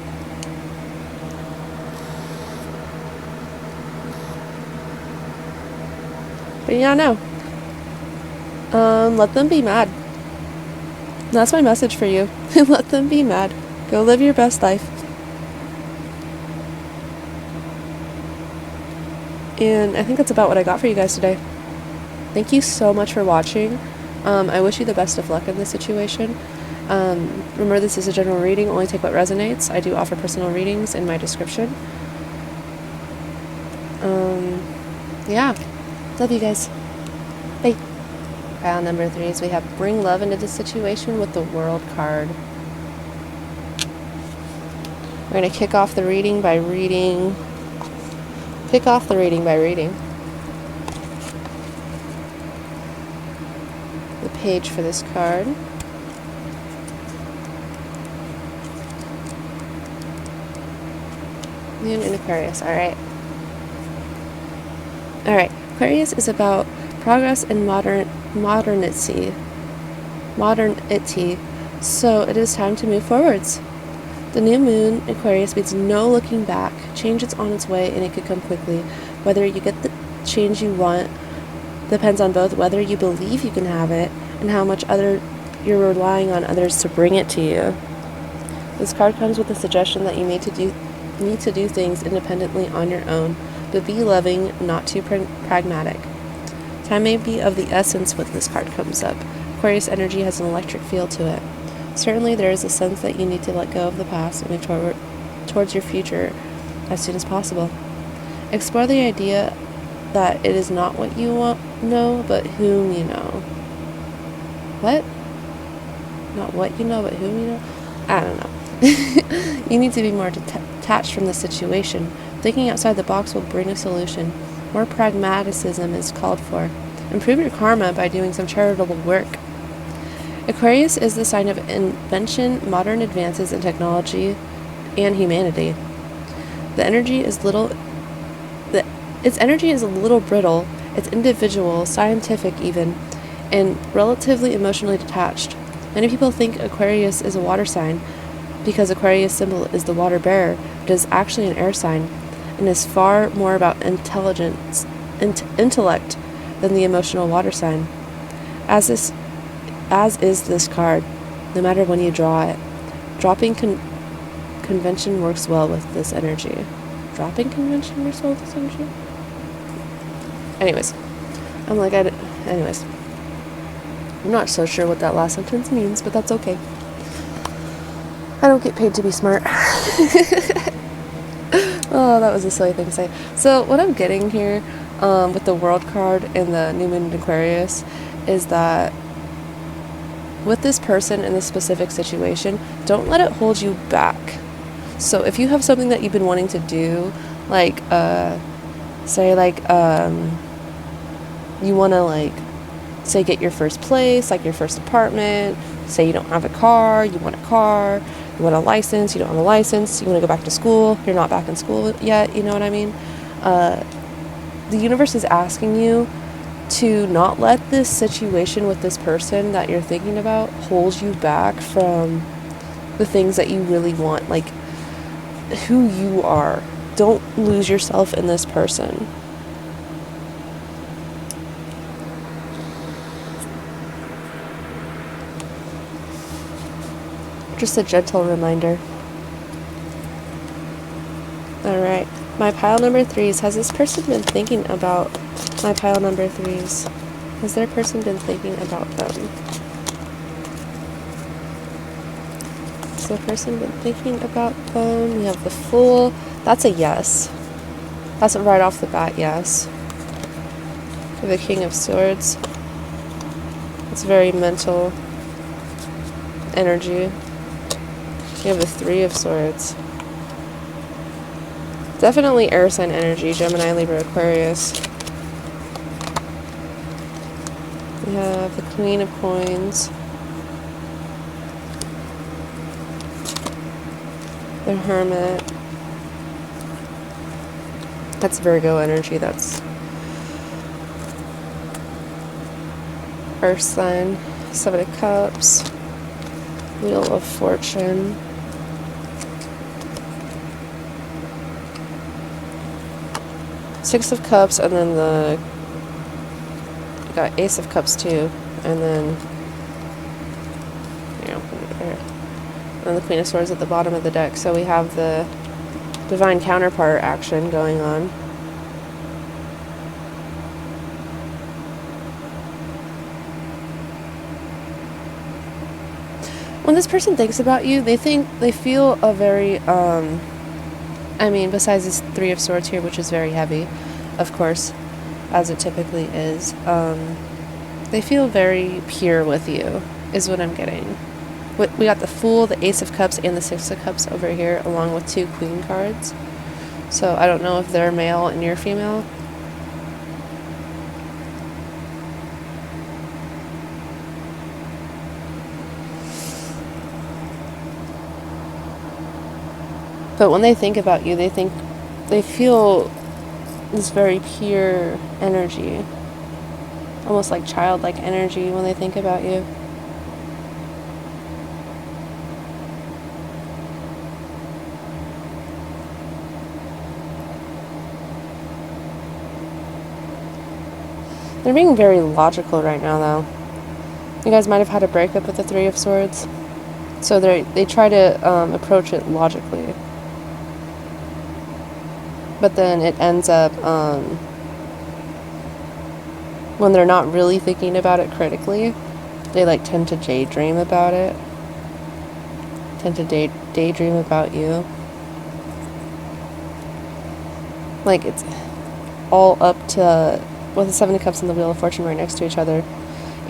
But yeah, no. Let them be mad. That's my message for you. Let them be mad. Go live your best life. And I think that's about what I got for you guys today. Thank you so much for watching. I wish you the best of luck in this situation. Remember, this is a general reading. Only take what resonates. I do offer personal readings in my description. Yeah. Love you guys. Bye. Pile number 3 is we have bring love into the situation with the World card. We're going to kick off the reading by reading the page for this card. Moon in Aquarius. Alright. Aquarius is about progress and modernity. So it is time to move forwards. The new moon in Aquarius means no looking back. Change is on its way and it could come quickly. Whether you get the change you want depends on both whether you believe you can have it and how much you're relying on others to bring it to you. This card comes with a suggestion that you need to do things independently on your own, but be loving, not too pragmatic. Time may be of the essence when this card comes up. Aquarius energy has an electric feel to it. Certainly there is a sense that you need to let go of the past and move towards your future as soon as possible. Explore the idea that it is not what you know, but whom you know. What? Not what you know, but whom you know? I don't know. You need to be more detached from the situation. Thinking outside the box will bring a solution. More pragmatism is called for. Improve your karma by doing some charitable work. Aquarius is the sign of invention, modern advances in technology, and humanity. Its energy is a little brittle, it's individual, scientific even, and relatively emotionally detached. Many people think Aquarius is a water sign because Aquarius symbol is the water bearer, but it is actually an air sign and is far more about intellect than the emotional water sign. As is this card, no matter when you draw it. Dropping convention works well with this energy. Dropping convention works well with this energy? Anyways. I'm not so sure what that last sentence means, but that's okay. I don't get paid to be smart. Oh, that was a silly thing to say. So what I'm getting here with the World card and the New Moon in Aquarius is that with this person in this specific situation, don't let it hold you back. So if you have something that you've been wanting to do, like you want to say get your first place, like your first apartment, say you don't have a car, you want a car, you want a license, you don't have a license, you want to go back to school, you're not back in school yet, you know what I mean? The universe is asking you to not let this situation with this person that you're thinking about hold you back from the things that you really want, like who you are. Don't lose yourself in this person. Just a gentle reminder. Alright, my pile number 3s. Has this person been thinking about my pile number 3s? Has their person been thinking about them? Has the person been thinking about them? We have the Fool. That's a yes. That's a right off the bat yes. The King of Swords. It's very mental energy. You have the Three of Swords. Definitely air sign energy, Gemini, Libra, Aquarius. We have the Queen of Coins. The Hermit. That's Virgo energy. That's Earth sign. Seven of Cups. Wheel of Fortune. Six of Cups, and then we got Ace of Cups too, and then and the Queen of Swords at the bottom of the deck. So we have the divine counterpart action going on. When this person thinks about you, they feel a very, I mean, besides this Three of Swords here, which is very heavy, of course, as it typically is, they feel very pure with you, is what I'm getting. We got the Fool, the Ace of Cups, and the Six of Cups over here, along with two Queen cards. So I don't know if they're male and you're female. But when they think about you, they feel this very pure energy. Almost like childlike energy when they think about you. They're being very logical right now, though. You guys might have had a breakup with the Three of Swords. So they try to approach it logically. But then it ends up, when they're not really thinking about it critically, they tend to daydream about it. Tend to daydream about you. It's all up to, with the Seven of Cups and the Wheel of Fortune right next to each other.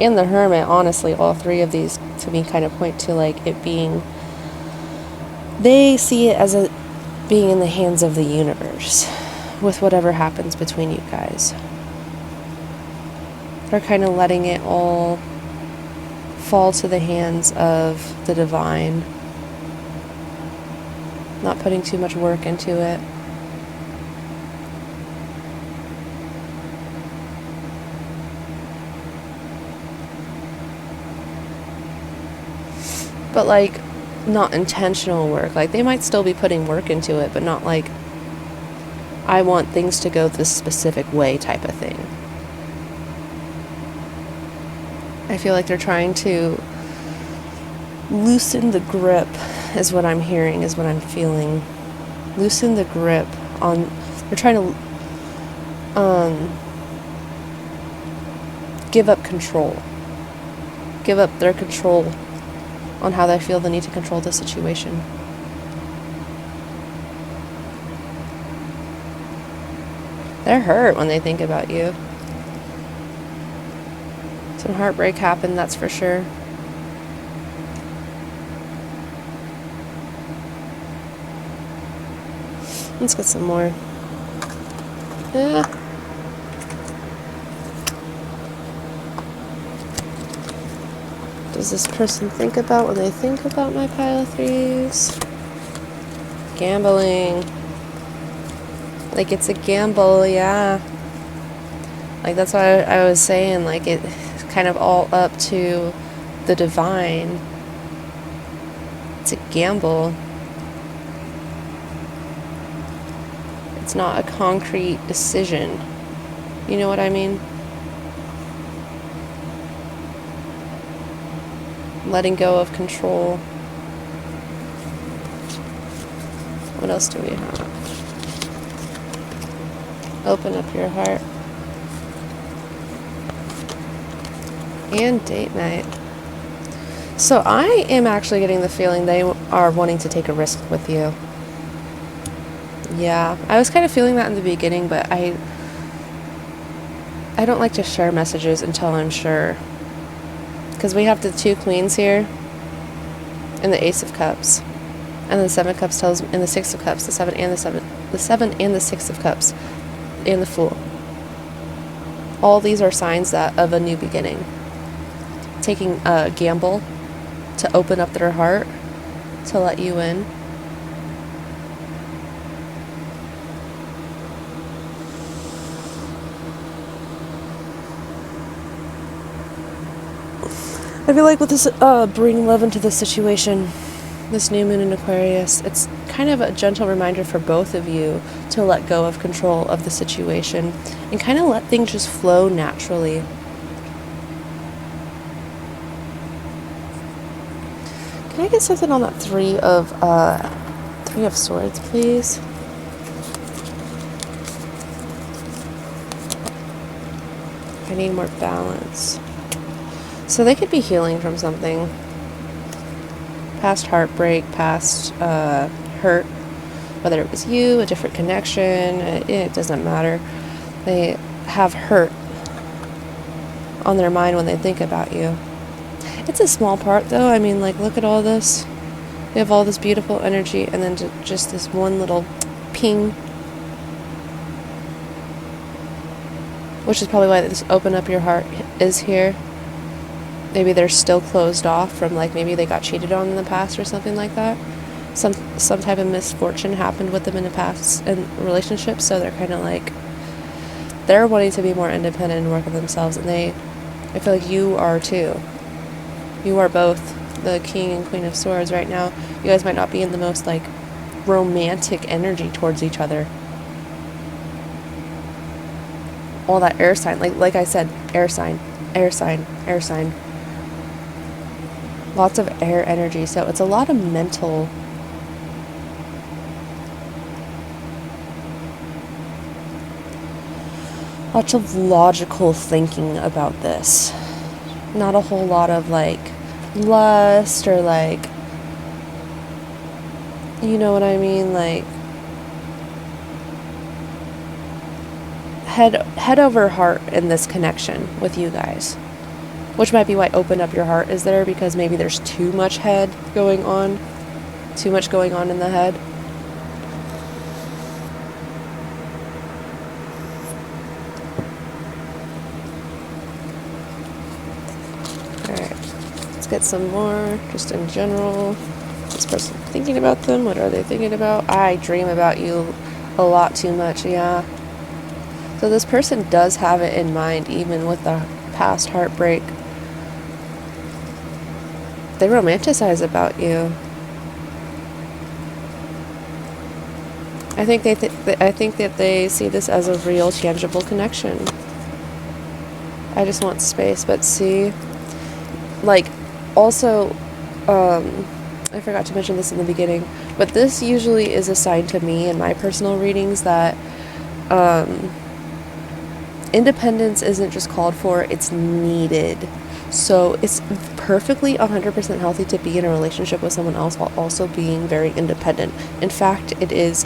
And the Hermit, honestly, all three of these to me kind of point to it being, they see it as being in the hands of the universe with whatever happens between you guys. They're kind of letting it all fall to the hands of the divine, not putting too much work into it. But not intentional work. They might still be putting work into it, but not I want things to go this specific way type of thing. I feel like they're trying to loosen the grip, is what I'm hearing, is what I'm feeling. Loosen the grip on, they're trying to give up control. Give up their control on how they feel the need to control the situation. They're hurt when they think about you. Some heartbreak happened, that's for sure. Let's get some more. Yeah. Does this person think about when they think about my pile of threes? Gambling. It's a gamble, yeah. That's why I was saying, it's kind of all up to the divine. It's a gamble. It's not a concrete decision. You know what I mean? Letting go of control. What else do we have? Open up your heart. And date night. So I am actually getting the feeling they are wanting to take a risk with you. Yeah, I was kind of feeling that in the beginning, but I don't like to share messages until I'm sure. Because we have the 2 queens here, and the Ace of Cups, and the 7 of Cups tells me, and the 6 of Cups, the 7 and the 6 of Cups, and the Fool. All these are signs that of a new beginning. Taking a gamble to open up their heart, to let you in. I feel like with this bring love into the situation, this new moon in Aquarius, it's kind of a gentle reminder for both of you to let go of control of the situation and kind of let things just flow naturally. Can I get something on that 3 of Swords, please? I need more balance. So they could be healing from something. Past heartbreak, past hurt. Whether it was you, a different connection, it doesn't matter. They have hurt on their mind when they think about you. It's a small part though. I mean, like, look at all this. We have all this beautiful energy and then just this one little ping. Which is probably why this open up your heart is here. Maybe they're still closed off from, like, maybe they got cheated on in the past or something like that. Some type of misfortune happened with them in the past in relationships, so they're kind of like, they're wanting to be more independent and work on themselves, and I feel like you are too. You are both the King and Queen of Swords right now. You guys might not be in the most, like, romantic energy towards each other. All that air sign, like I said, air sign, air sign, air sign. Lots of air energy, so it's a lot of mental. Lots of logical thinking about this. Not a whole lot of, like, lust or, like, you know what I mean, like, head over heart in this connection with you guys, which might be why open up your heart is there, because maybe there's too much head going on, too much going on in the head. Let's get some more, just in general. This person thinking about them. What are they thinking about? I dream about you a lot too much, yeah. So this person does have it in mind, even with the past heartbreak. They romanticize about you. I think that they see this as a real, tangible connection. I just want space, but see, like, also, I forgot to mention this in the beginning, but this usually is a sign to me in my personal readings that independence isn't just called for, it's needed. So it's perfectly 100% healthy to be in a relationship with someone else while also being very independent. In fact, it is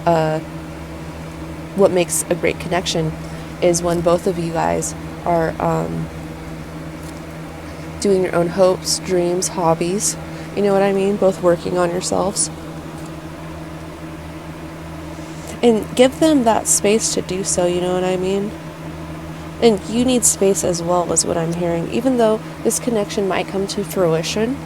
what makes a great connection is when both of you guys are doing your own hopes, dreams, hobbies. You know what I mean? Both working on yourselves. And give them that space to do so, you know what I mean? And you need space as well, is what I'm hearing. Even though this connection might come to fruition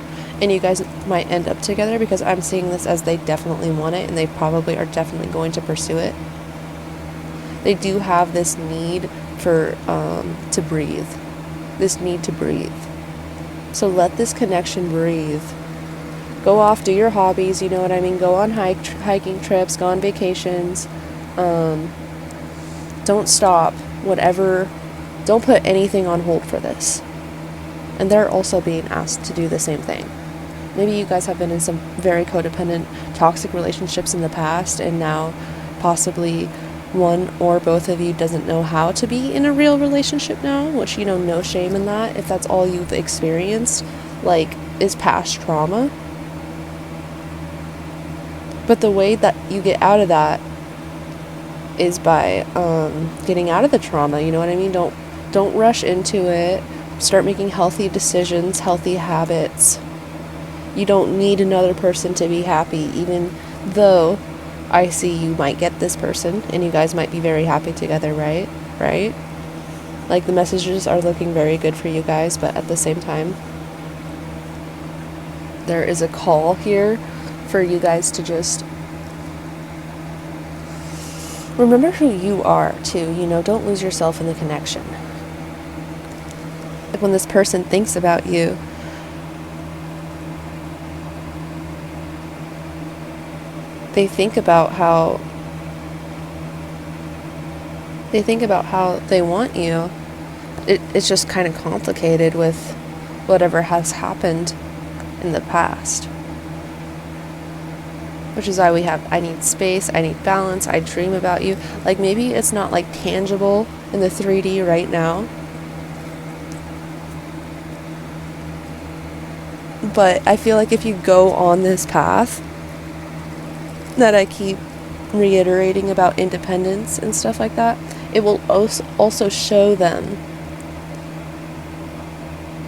and you guys might end up together, because I'm seeing this as they definitely want it and they probably are definitely going to pursue it. They do have this need for to breathe. This need to breathe. So let this connection breathe. Go off, do your hobbies, you know what I mean? Go on hiking trips, go on vacations. Don't stop. Whatever. Don't put anything on hold for this. And they're also being asked to do the same thing. Maybe you guys have been in some very codependent, toxic relationships in the past, and now possibly one or both of you doesn't know how to be in a real relationship now, which, you know, no shame in that if that's all you've experienced, like, is past trauma. But the way that you get out of that is by getting out of the trauma, you know what I mean? Don't rush into it. Start making healthy decisions, healthy habits. You don't need another person to be happy, even though I see you might get this person and you guys might be very happy together, right? Like, the messages are looking very good for you guys, but at the same time, there is a call here for you guys to just remember who you are too, you know, don't lose yourself in the connection. Like, when this person thinks about you, they think about how they want you. It's just kind of complicated with whatever has happened in the past. Which is why we have, I need space, I need balance, I dream about you. Like, maybe it's not like tangible in the 3D right now, but I feel like if you go on this path that I keep reiterating about independence and stuff like that, it will also show them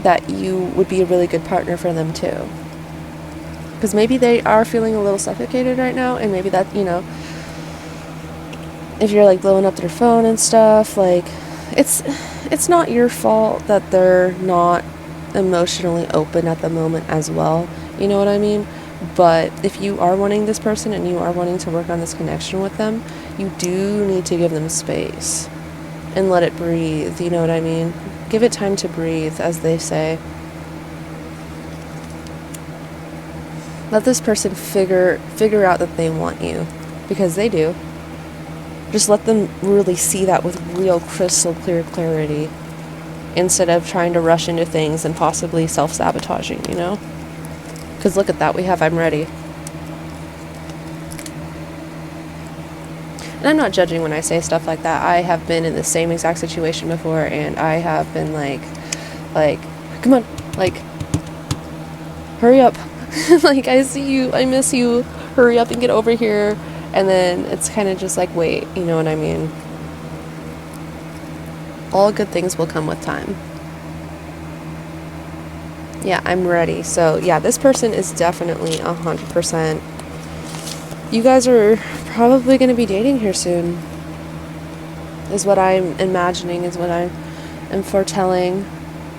that you would be a really good partner for them too. Because maybe they are feeling a little suffocated right now, and maybe that, you know, if you're like blowing up their phone and stuff, like, it's not your fault that they're not emotionally open at the moment as well, you know what I mean? But if you are wanting this person and you are wanting to work on this connection with them, you do need to give them space and let it breathe, you know what I mean? Give it time to breathe, as they say. Let this person figure out that they want you, because they do. Just let them really see that with real crystal clear clarity, instead of trying to rush into things and possibly self-sabotaging, you know? Because look at that, we have I'm ready. And I'm not judging when I say stuff like that. I have been in the same exact situation before, and I have been like, come on, like, hurry up. Like, I see you, I miss you, hurry up and get over here. And then it's kind of just like, wait, you know what I mean? All good things will come with time. Yeah, I'm ready. So yeah, this person is definitely 100%. You guys are probably going to be dating here soon, is what I'm imagining, is what I am foretelling.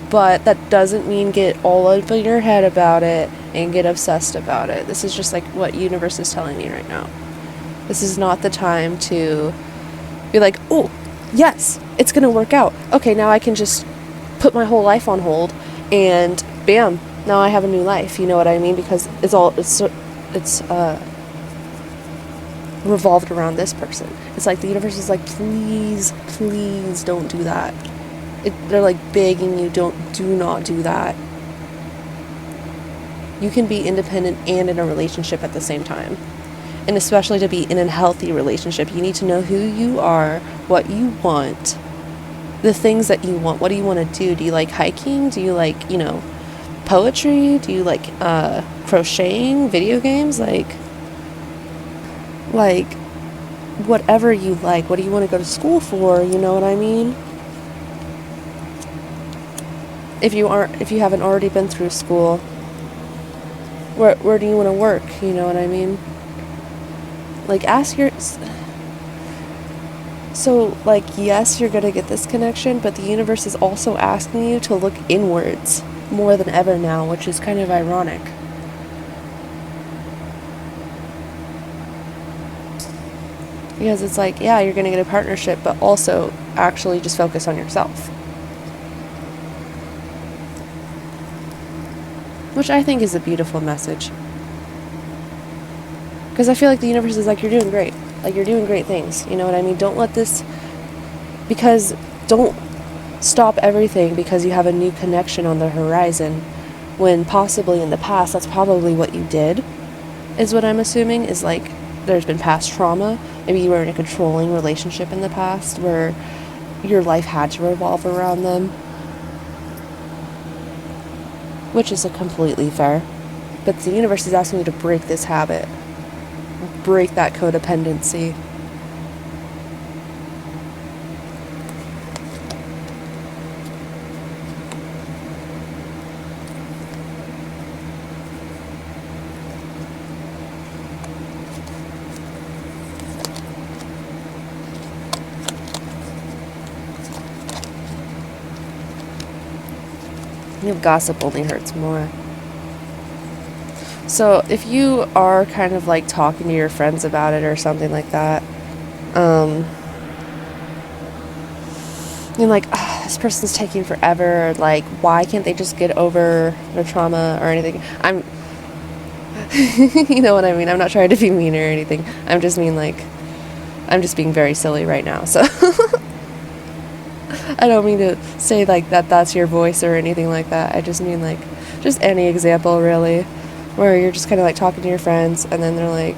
But that doesn't mean get all over your head about it and get obsessed about it. This is just like what universe is telling me right now. This is not the time to be like, oh, yes, it's going to work out. Okay, now I can just put my whole life on hold and bam, now I have a new life. You know what I mean? Because it's revolved around this person. It's like the universe is like, please don't do that. They're like begging you, do not do that. You can be independent and in a relationship at the same time. And especially to be in a healthy relationship, you need to know who you are, what you want, the things that you want. What do you want to do? Do you like hiking? Do you like, you know, poetry? Do you like crocheting, video games? Like whatever you like. What do you want to go to school for? You know what I mean? If you haven't already been through school, where do you want to work? You know what I mean? Like, so, like, yes, you're going to get this connection, but the universe is also asking you to look inwards more than ever now, which is kind of ironic. Because it's like, yeah, you're going to get a partnership, but also actually just focus on yourself. Which I think is a beautiful message. Because I feel like the universe is like, you're doing great. Like, you're doing great things. You know what I mean? Don't let this... Because don't stop everything because you have a new connection on the horizon, when possibly in the past, that's probably what you did, is what I'm assuming, is like, there's been past trauma, Maybe you were in a controlling relationship in the past where your life had to revolve around them, which is completely fair. But the universe is asking you to break this habit, break that codependency. Gossip only hurts more. So if you are kind of like talking to your friends about it or something like that, you're like, oh, this person's taking forever. Like, why can't they just get over their trauma or anything? You know what I mean? I'm not trying to be mean or anything. I'm just being very silly right now. So I don't mean to say like that's your voice or anything like that. I just mean like just any example really, where you're just kind of like talking to your friends and then they're like,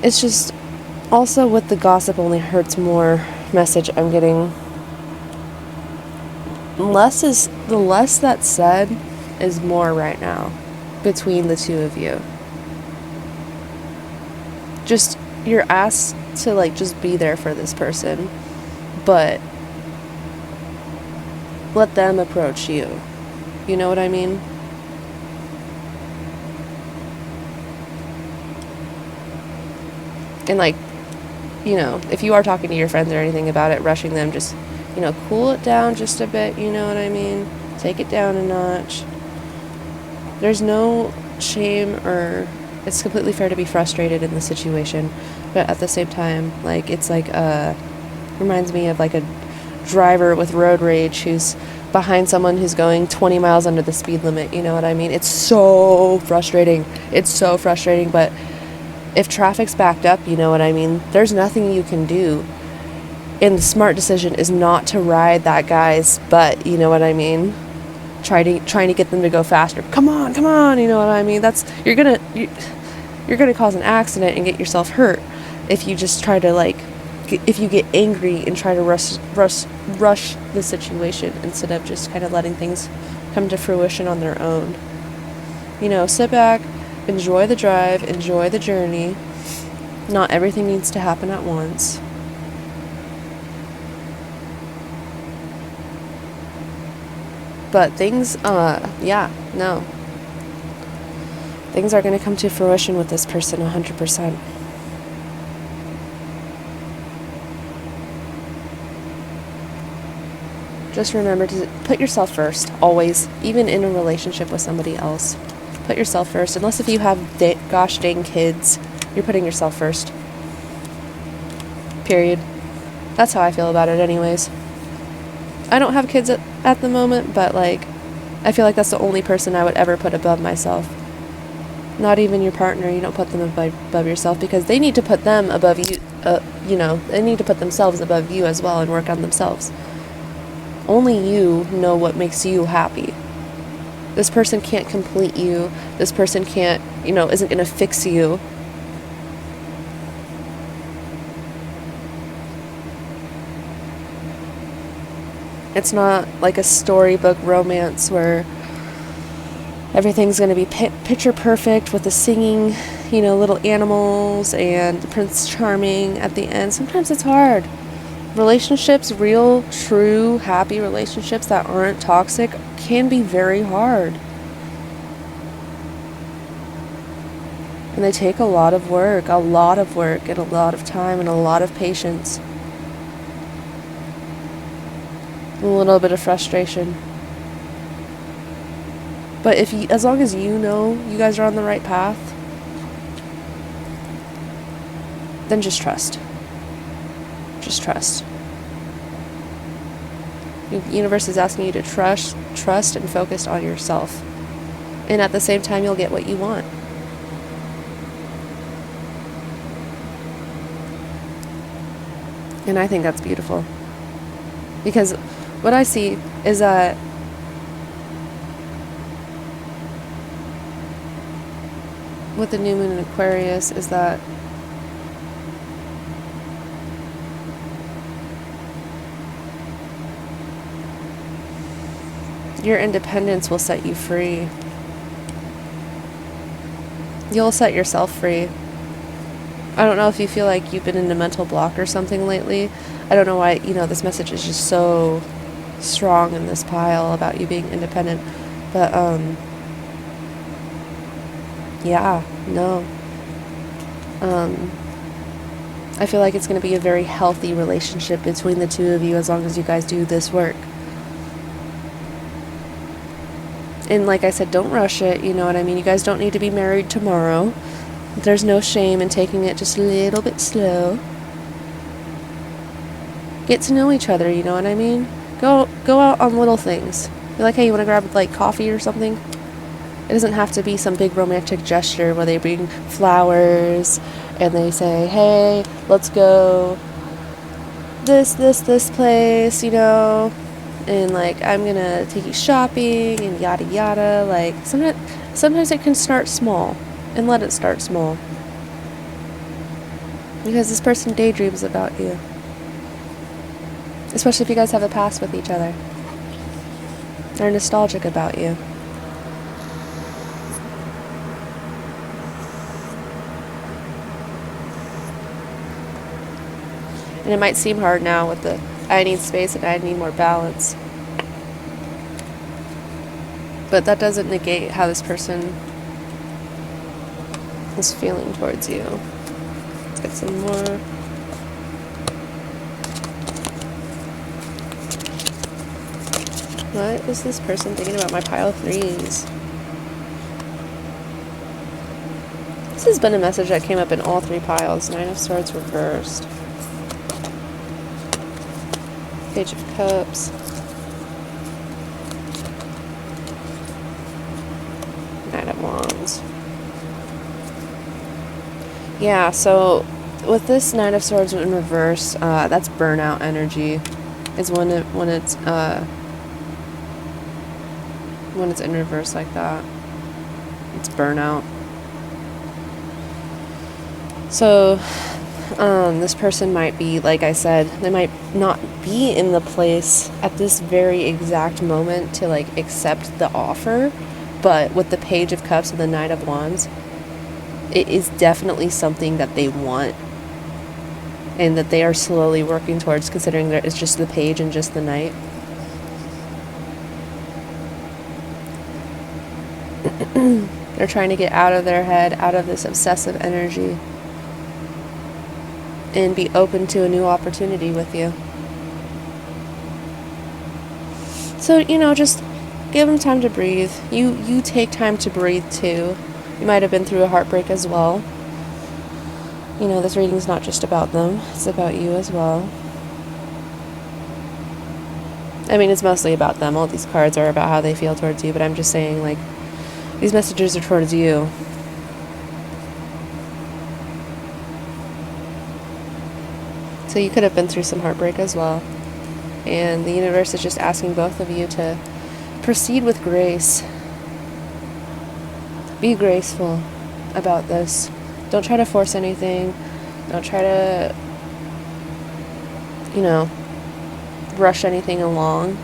it's just also with the gossip only hurts more message I'm getting. The less that's said is more right now between the two of you. Just you're asked to like just be there for this person, but let them approach you. You know what I mean? And like, you know, if you are talking to your friends or anything about it, rushing them, just, you know, cool it down just a bit, you know what I mean? Take it down a notch. There's no shame, or it's completely fair to be frustrated in the situation, but at the same time, like, it's like reminds me of like a driver with road rage who's behind someone who's going 20 miles under the speed limit, you know what I mean? It's so frustrating, but if traffic's backed up, you know what I mean, there's nothing you can do, and the smart decision is not to ride that guy's butt, you know what I mean? Trying to get them to go faster. Come on, you know what I mean? You're gonna cause an accident and get yourself hurt if you just try to like, if you get angry and try to rush the situation instead of just kind of letting things come to fruition on their own. You know, sit back, enjoy the drive, enjoy the journey. Not everything needs to happen at once. But things, things are going to come to fruition with this person 100%. Just remember to put yourself first, always, even in a relationship with somebody else. Put yourself first, unless if you have gosh dang kids, you're putting yourself first. Period. That's how I feel about it anyways. I don't have kids at the moment, but like, I feel like that's the only person I would ever put above myself. Not even your partner, you don't put them above yourself, because they need to put them above you, you know, they need to put themselves above you as well and work on themselves. Only you know what makes you happy. This person can't complete you. This person can't, you know, isn't going to fix you. It's not like a storybook romance where everything's going to be picture perfect with the singing, you know, little animals and Prince Charming at the end. Sometimes it's hard. Relationships, real, true, happy relationships that aren't toxic can be very hard. And they take a lot of work and a lot of time and a lot of patience. A little bit of frustration. But as long as you know you guys are on the right path, then just trust. Just trust. The universe is asking you to trust and focus on yourself. And at the same time, you'll get what you want. And I think that's beautiful. Because what I see is that with the new moon in Aquarius is that your independence will set you free. You'll set yourself free. I don't know if you feel like you've been in a mental block or something lately. I don't know why, this message is just so strong in this pile about you being independent. But, yeah, no. I feel like it's going to be a very healthy relationship between the two of you as long as you guys do this work. And like I said, don't rush it, you know what I mean? You guys don't need to be married tomorrow. There's no shame in taking it just a little bit slow. Get to know each other, you know what I mean? Go out on little things. You're like, hey, you want to grab like coffee or something? It doesn't have to be some big romantic gesture where they bring flowers and they say, hey, let's go this place, and like, I'm gonna take you shopping and yada yada. Like, sometimes it can start small, and let it start small, because this person daydreams about you, especially if you guys have a past with each other. They're nostalgic about you. And it might seem hard now with the I need space and I need more balance. But that doesn't negate how this person is feeling towards you. Let's get some more. What is this person thinking about my pile of threes? This has been a message that came up in all three piles. Nine of Swords reversed. Page of Cups. Knight of Wands. Yeah, so with this Knight of Swords in reverse, that's burnout energy. Is when it's in reverse like that. It's burnout. So this person might be, like I said, they might not be in the place at this very exact moment to like accept the offer, but with the Page of Cups and the Knight of Wands, it is definitely something that they want and that they are slowly working towards, considering that it's just the Page and just the Knight. They're trying to get out of their head, out of this obsessive energy, and be open to a new opportunity with you. So, just give them time to breathe. You take time to breathe too. You might have been through a heartbreak as well. This reading's not just about them, it's about you as well. I mean, it's mostly about them. All these cards are about how they feel towards you, but I'm just saying, like, these messages are towards you. So you could have been through some heartbreak as well. And the universe is just asking both of you to proceed with grace. Be graceful about this. Don't try to force anything. Don't try to, rush anything along.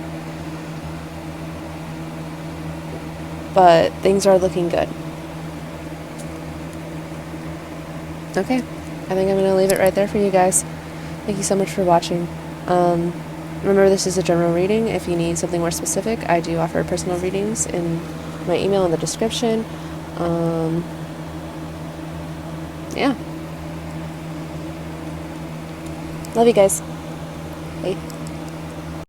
But things are looking good. Okay. I think I'm going to leave it right there for you guys. Thank you so much for watching. Remember, this is a general reading. If you need something more specific, I do offer personal readings in my email in the description. Yeah. Love you guys. Bye.